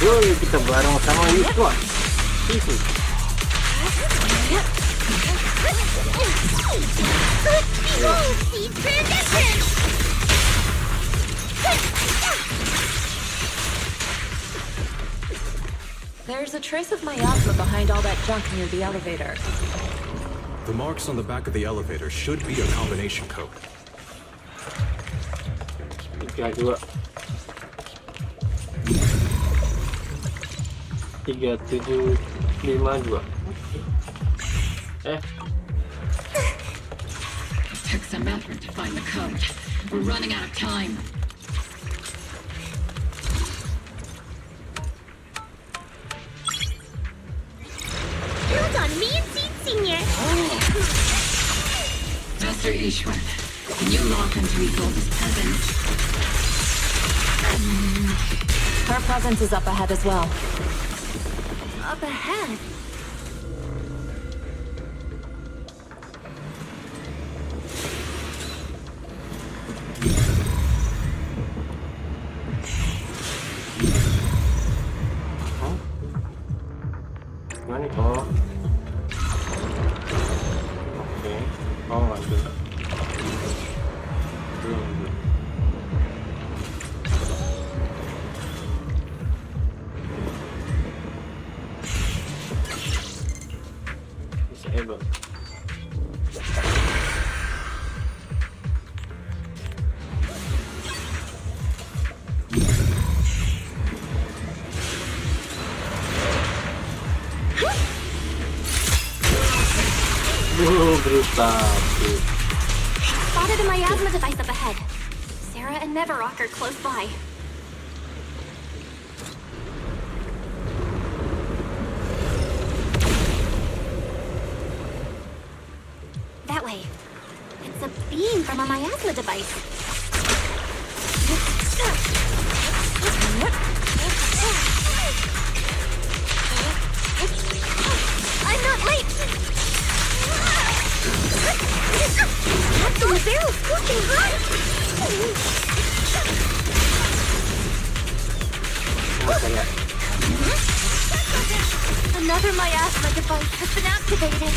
Yoi, kita bareng sama Squad. Itu. There's a trace of miasma behind all that junk near the elevator. The marks on the back of the elevator should be a combination code. 32 3752. Took some effort to find the code. We're running out of time. Build on me and Seed Senior. Master Ishwan, can you lock into Isolde's presence? Her presence is up ahead as well. Up ahead? Gimana nih? Oh. Oke. Oh, nggak bisa. Belum. Disable. Brutal. Spotted a miasma device up ahead. Sarah and Neverrock are close by. That way. It's a beam from a miasma device. I'm not late! The barrel's scorching hot! Another miasma device has been activated.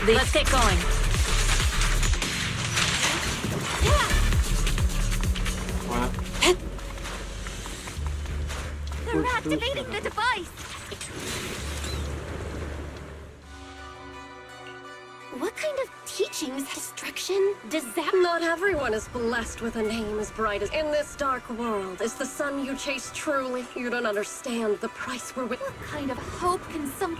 Let's get going. They're activating the device! What kind of teachings? Destruction? Disaster? Not everyone is blessed with a name as bright as... In this dark world, is the sun you chase truly? You don't understand the price we're with. What kind of hope can some...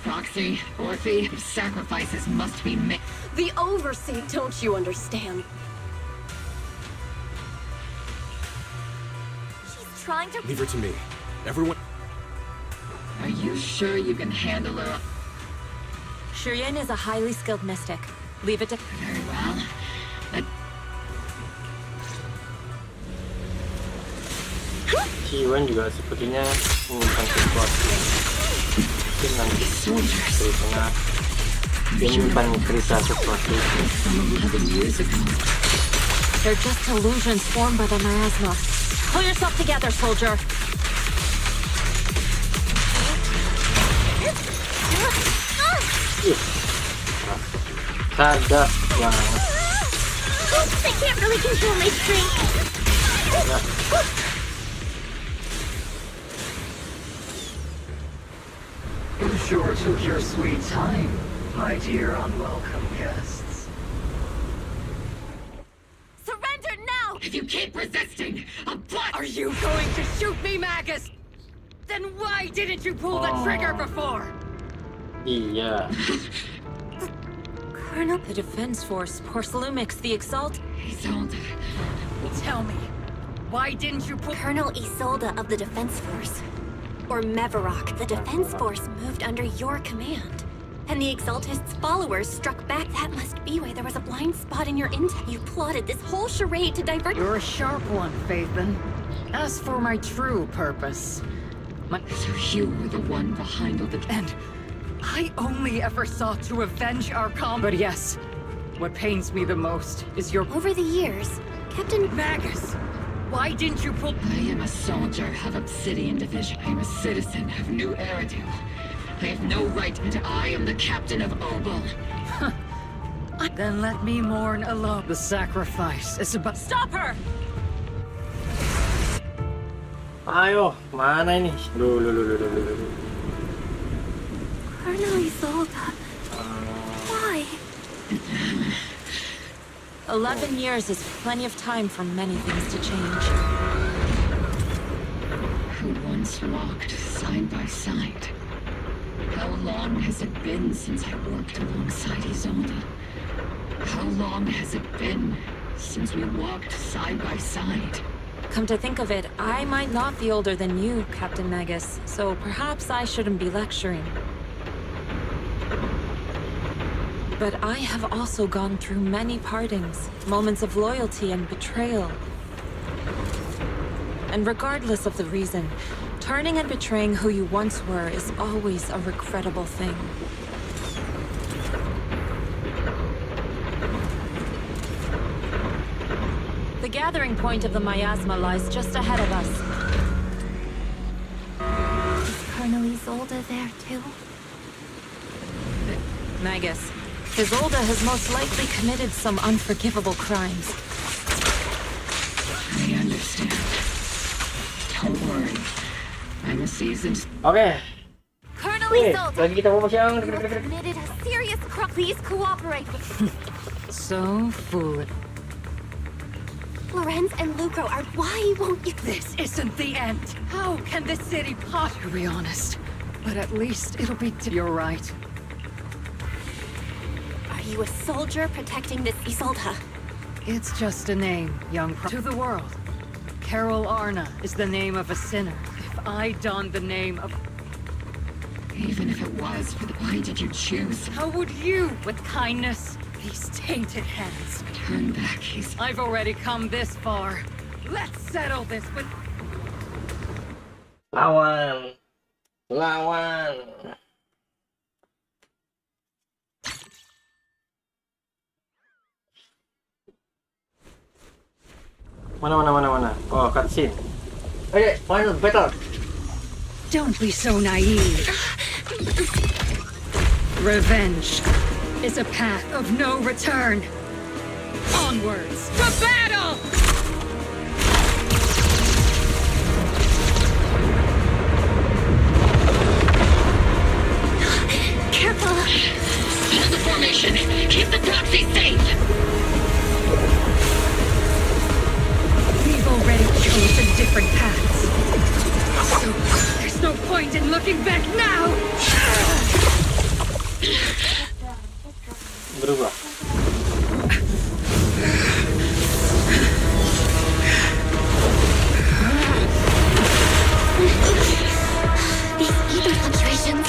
Proxy, Orphie, sacrifices must be made. The Overseer, don't you understand? She's trying to... Leave her to me. Everyone... Are you sure you can handle her? Shireen is a highly skilled mystic. Leave it to... Very well. Iwan juga sepertinya menyimpan sesuatu. Mungkin nanti dari tengah dia menyimpan cerita sesuatu. They're just illusions formed by the miasma. Pull yourself together, soldier. Cerdas banget. Oops, I can't really control my strength. You sure took your sweet time, my dear unwelcome guests. Surrender now! If you keep resisting, I'll blast... Are you going to shoot me, Magus? Then why didn't you pull the trigger before? Iya. Colonel, the Defense Force, Porcelumix, the Exalt. Isolde. Tell me, why didn't you pull... Colonel Isolde of the Defense Force. Or Mevarok, the Defense Force moved under your command. And the Exaltist's followers struck back. That must be why there was a blind spot in your intel. You plotted this whole charade to divert... You're a sharp one, Phaethon. As for my true purpose... So you were the one behind all the... And I only ever sought to avenge our But yes, what pains me the most is your... Over the years, Captain... Magus! Why didn't you pull... I am a soldier of Obsidian Division. I am a citizen of New Eridu. I have no right to... I am the captain of Obol. Then let me mourn alone. The sacrifice is about... Stop her! Ayo, mana ini? Loh. Colonel Isolde. Why? 11 years is plenty of time for many things to change. Who once walked side by side? How long has it been since I worked alongside Isolde? How long has it been since we walked side by side? Come to think of it, I might not be older than you, Captain Magus, so perhaps I shouldn't be lecturing. But I have also gone through many partings, moments of loyalty and betrayal. And regardless of the reason, turning and betraying who you once were is always a regrettable thing. The gathering point of the miasma lies just ahead of us. Is Colonel Isolde there too? Magus, Isolde has most likely committed some unforgivable crimes. I understand. Don't worry. I'm a seasoned... Colonel Isolde! Lagi kita mau siang. You have committed a serious crime. Please cooperate with So, food. Lorenz and Lucro are... Why won't you... This isn't the end. How can this city possibly be honest? But at least it'll be... You're right. Are you a soldier protecting this Isolde? It's just a name, young to the world. Carol Arna is the name of a sinner. If I donned the name of... Even if it was, why did you choose? How would you, with kindness? These tainted hands. Turn back, I've already come this far. Let's settle this with... Lawan. Mana. Oh, cutscene. Okay, final battle. Don't be so naive. Revenge is a path of no return. Onwards to battle! Careful! Hold the formation! Keep the proxy safe! We've already chosen different paths. So there's no point in looking back now! Berubah. These ether fluctuations...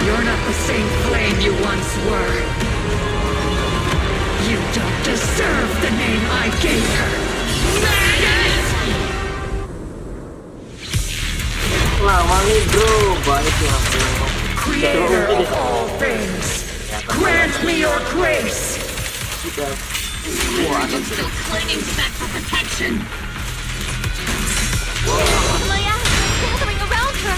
You're not the same flame you once were. You don't deserve the name I gave her. Magus! Lama nih bro, balik ya. Creator of all things, grant me your grace. I'm still clinging to that for protection. Leia, gathering around her!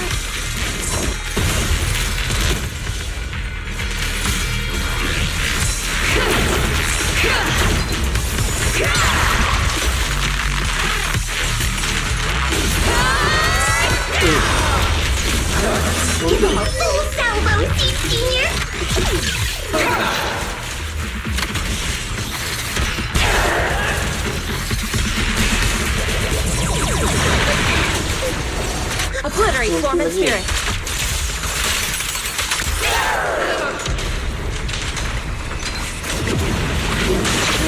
Full salvo, Seed Senior! Obliterate form and spirit.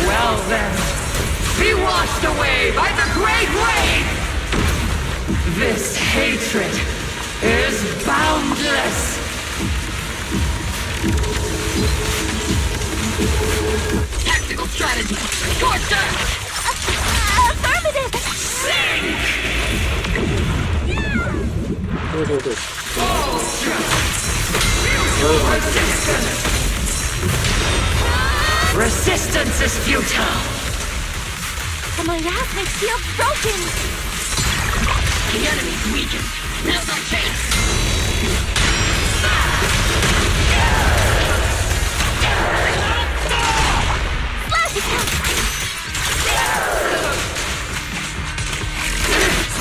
Well then, be washed away by the great wave! This hatred is boundless! Tactical strategy! Torture! Affirmative! Sing! Resistance is futile! The miasmic shield broken! The enemy's weakened! Now's our chance!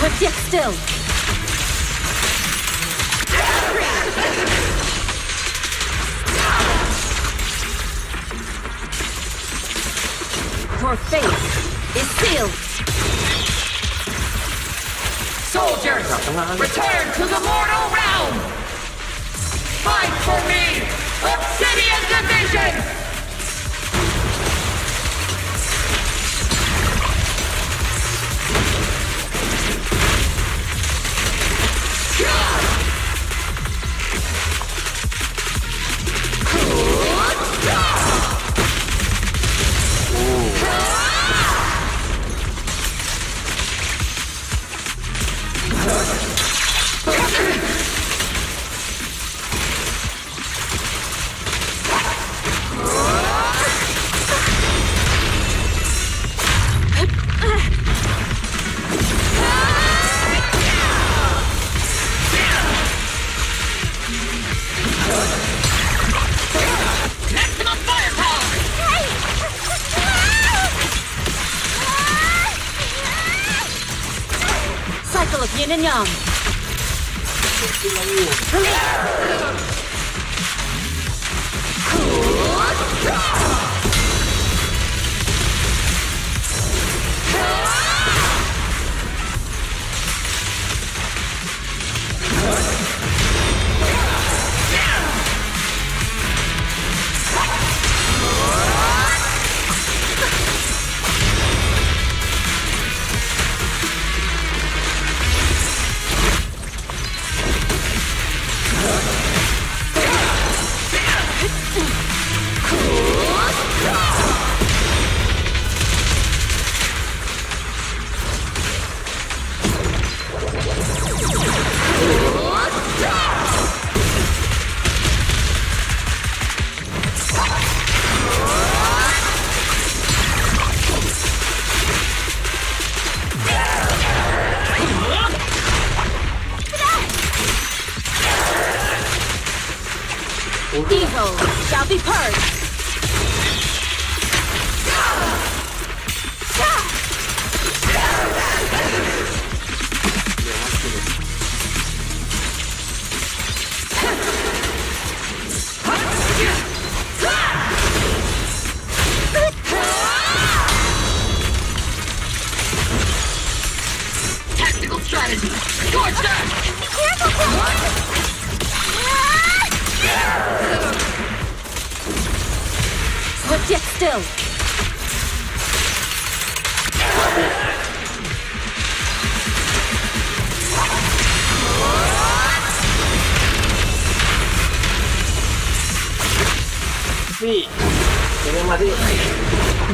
Hold yet still. Your fate is sealed. Soldiers, return to the mortal realm! Fight for me! Obsidian Division! Cycle of yin and yang. Evil shall be purged. Tactical strategy! Scorch them! Hold yet still.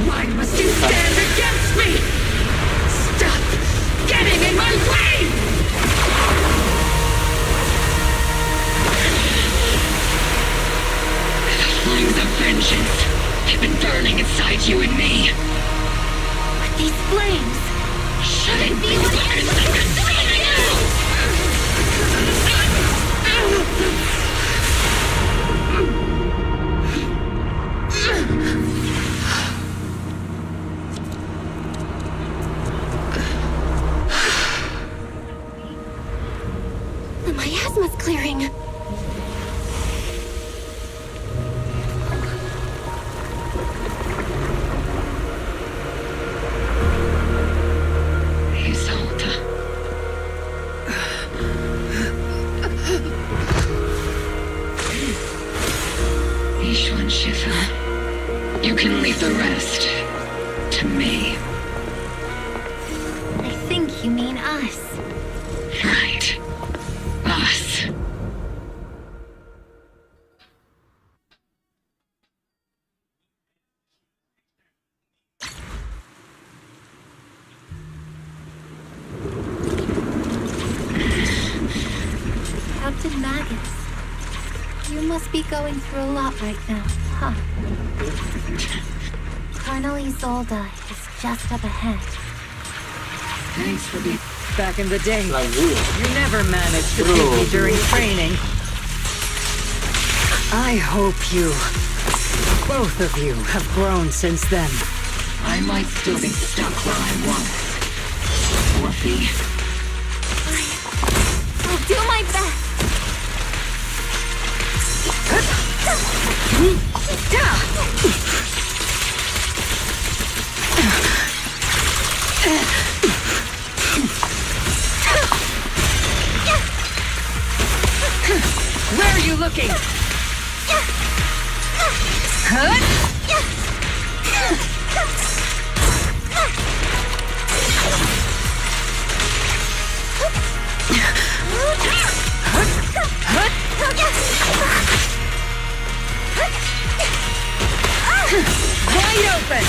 Why must you stand against me? Stop getting in my way! The flames of vengeance have been burning inside you and me. But these flames Shouldn't be what I'm consuming you! the miasma's clearing. Isolde. Ishwan Shifa. You can leave the rest to me. I think you mean us. Right. Us. Captain Magus, you must be going through a lot right now, huh? Colonel Isolde is just up ahead. Thanks for being... back in the day. Lagu ya? You never managed to beat me during training. I hope both of you, have grown since then. I might still be stuck where I was. Orphie. I'll do my best. Where are you looking? Wide open!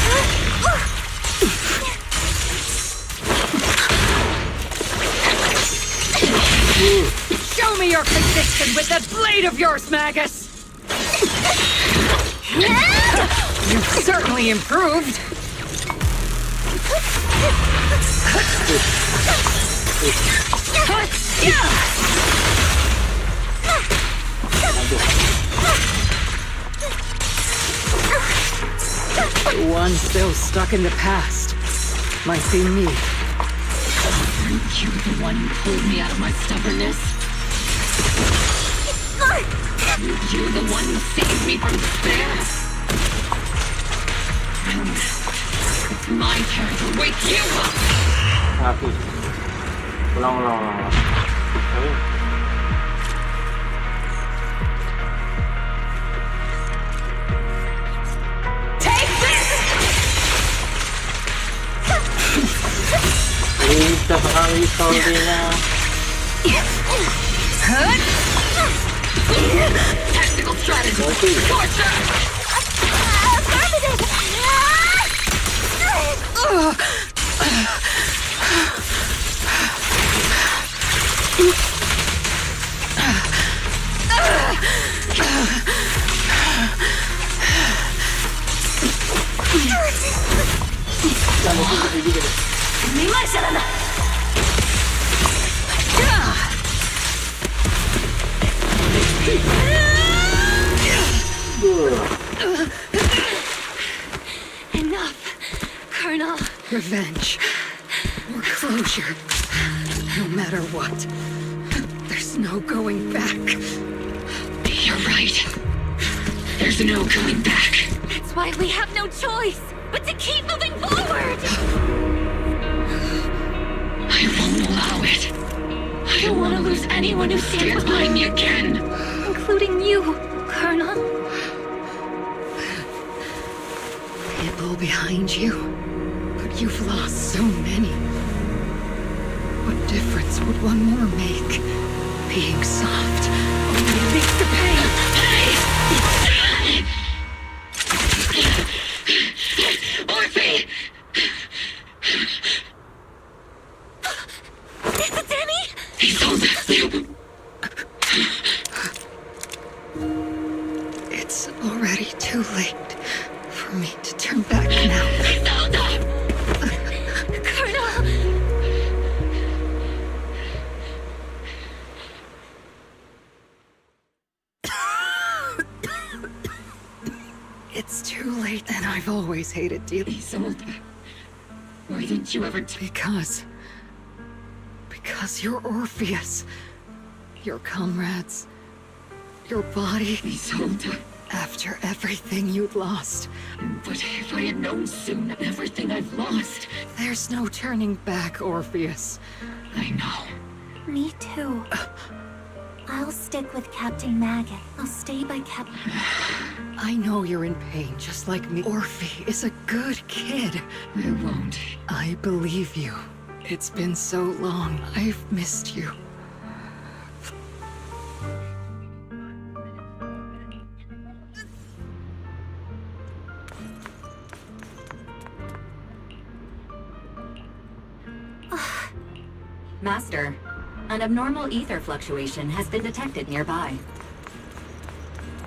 Show me your conviction with that blade of yours, Magus! You've certainly improved. The one still stuck in the past might be me. Aren't you the one who pulled me out of my stubbornness? You're the one who saved me from despair. And it's my turn to wake you up. Ngaku. Ulang. Ayo. Take this! Bisa sekali soldinya. Tactical strategy. Torture. Enough, Colonel. Revenge. Or closure. No matter what. There's no going back. You're right. There's no going back. That's why we have no choice but to keep moving forward. I won't allow it. I don't want to lose anyone who stands behind me again. Including you, Colonel. People behind you. But you've lost so many. What difference would one more make? Being soft only makes the pain. Orphie! Danny? He's on you. It's already too late for me to turn back now. Colonel! It's too late, and I've always hated dealing. Isolde, why didn't you ever Because you're Orpheus. Your comrades. Your body. Isolde. After everything you'd lost. But if I had known soon everything I've lost. There's no turning back, Orpheus. I know. Me too. I'll stick with Captain Magus. I'll stay by Captain. I know you're in pain, just like me. Orphie is a good kid. I won't. I believe you. It's been so long. I've missed you. Master, an abnormal ether fluctuation has been detected nearby.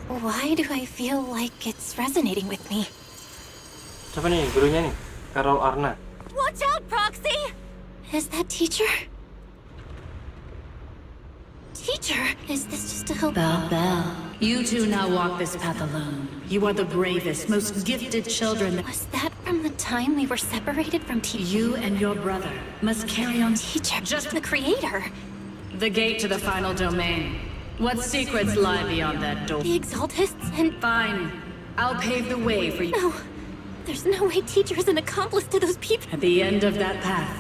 Why do I feel like it's resonating with me? Siapa nih gurunya nih? Carol Arna. Watch out, Proxy! Is that teacher? Teacher, is this just to help? Belle, you two now walk this path alone. You are the bravest, most gifted children. Was that from the time we were separated from You and your brother must carry on. Teacher? Just the creator. The gate to the final domain. What secrets lie beyond that door? The Exaltists and... Fine. I'll pave the way for you. No. There's no way Teacher is an accomplice to those people. At the end of that path.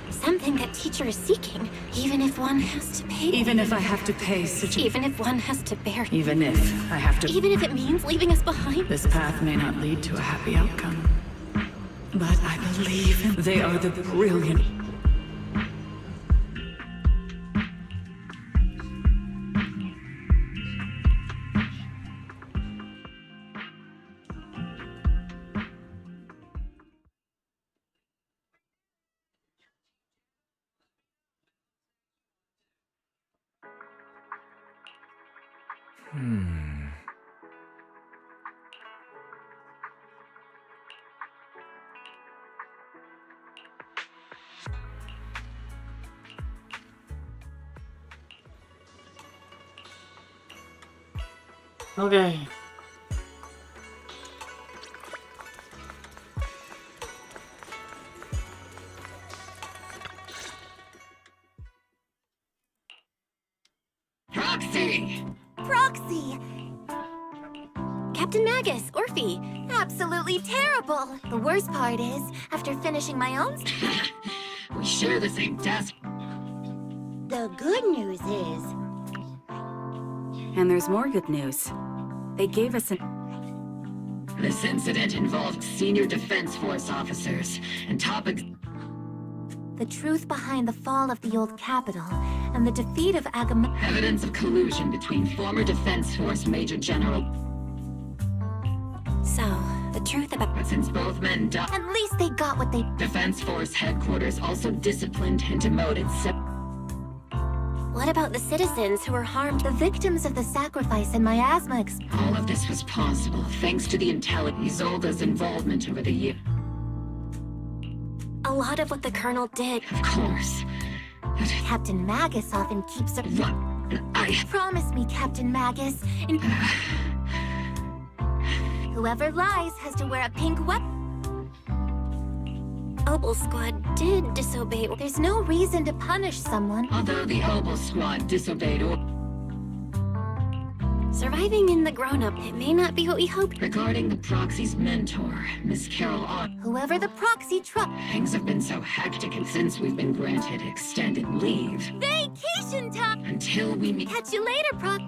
Something that Teacher is seeking, even if one has to pay. Even if I have to pay such... Even if one has to bear. Even if I have to... Even if it means leaving us behind. This path may not lead to a happy outcome. But I believe they are the brilliant... Oke. Proxy! Captain Magus, Orphie, absolutely terrible! The worst part is, after finishing my own... We share the same desk. The good news is... And there's more good news. They gave us an... This incident involved senior Defense Force officers and The truth behind the fall of the old capital and the defeat of evidence of collusion between former Defense Force Major General. So, the truth about... Since both men died... At least they got what they... Defense Force headquarters also disciplined and demoted What about the citizens who were harmed? The victims of the sacrifice and miasma All of this was possible thanks to the intelligence Isolda's involvement over the year. A lot of what the Colonel did. Of course. Captain Magus often keeps it... Promise me, Captain Magus. Whoever lies has to wear a pink weapon. Obol Squad did disobey. There's no reason to punish someone. Although the Obol Squad disobeyed Surviving in the grown-up, it may not be what we hoped. Regarding the Proxy's mentor, Miss Carol Whoever the Proxy Things have been so hectic and since we've been granted extended leave. Vacation time! Until we meet... Catch you later, Proc...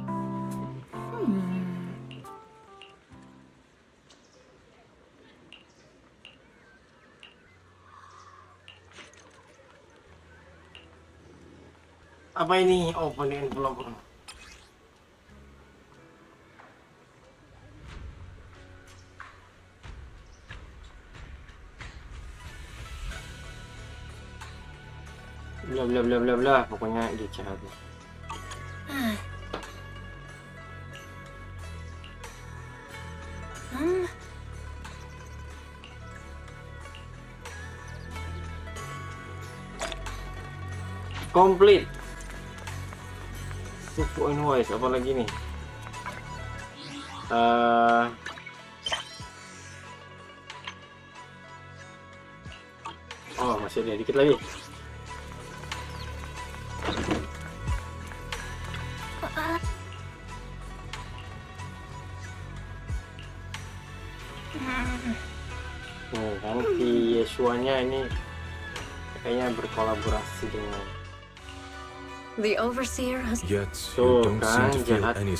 Apa ini? Oh, beliin belum. Bla bla bla bla bla, pokoknya dia jahat. Complete. Suku invoice, apa lagi nih? Oh, masih ada dikit lagi. Kan si Yeshuanya ini kayaknya berkolaborasi dengan The Overseer has... Yet, you don't seem to feel any...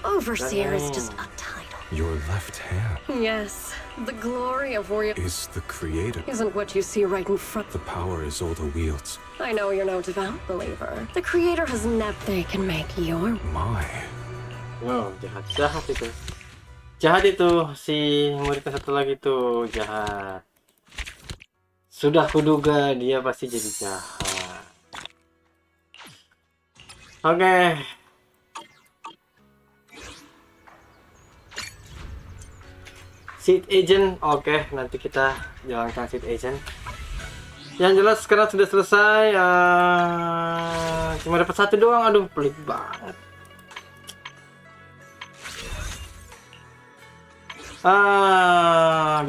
Overseer is just a title. Your left hand... Yes, the glory of warrior... is the creator. Isn't what you see right in front... The power Isolda wields. I know you're no devout believer. The creator has never... They can make your... My... Wow, jahat itu. Jahat itu, si murid satu lagi tuh jahat. Sudah kuduga dia pasti jadi jahat. Oke. Seed agent, oke, nanti kita jalankan seed agent. Yang jelas sekarang sudah selesai. Cuma dapat 1 doang, aduh pelit banget.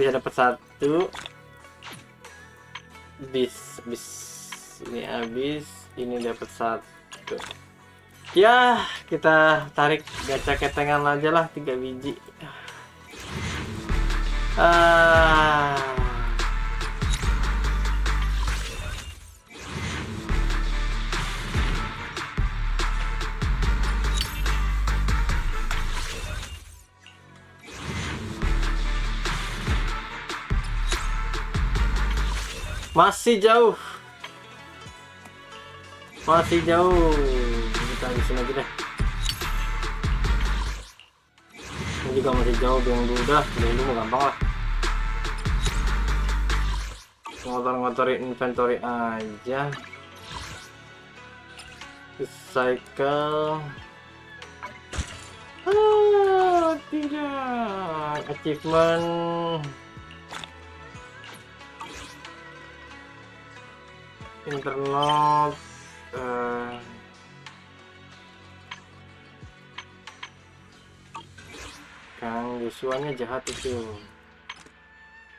Bisa dapat 1. Bis ini habis, ini dapat 1. Ya, kita tarik gacha ketengan aja lah 3 biji. Masih jauh. Kita habisin aja deh. Ini juga masih jauh, bilang dulu mau gampang lah. Ngotorin inventory aja. Recycle. Tidak. Achievement. Internal. Kang Joshua-nya jahat itu.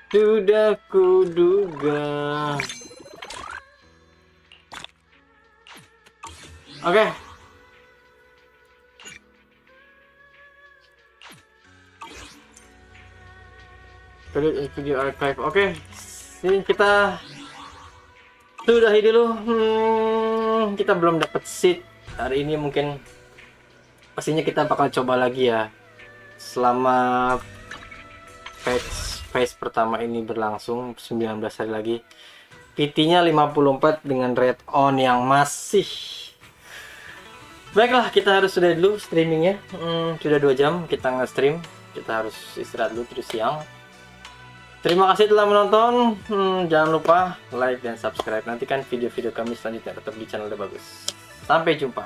Sudah kuduga. Oke. Delete video archive. Oke. Sini kita sudahi dulu. Kita belum dapat seed hari ini, mungkin pastinya kita bakal coba lagi ya selama phase pertama ini berlangsung 19 hari lagi. PT-nya 54 dengan red on yang masih. Baiklah, kita harus sudah dulu streamingnya. Sudah 2 jam kita nge-stream. Kita harus istirahat dulu terus siang. Terima kasih telah menonton. Jangan lupa like dan subscribe. Nantikan video-video kami selanjutnya tetap di channel Bagus. Sampai jumpa.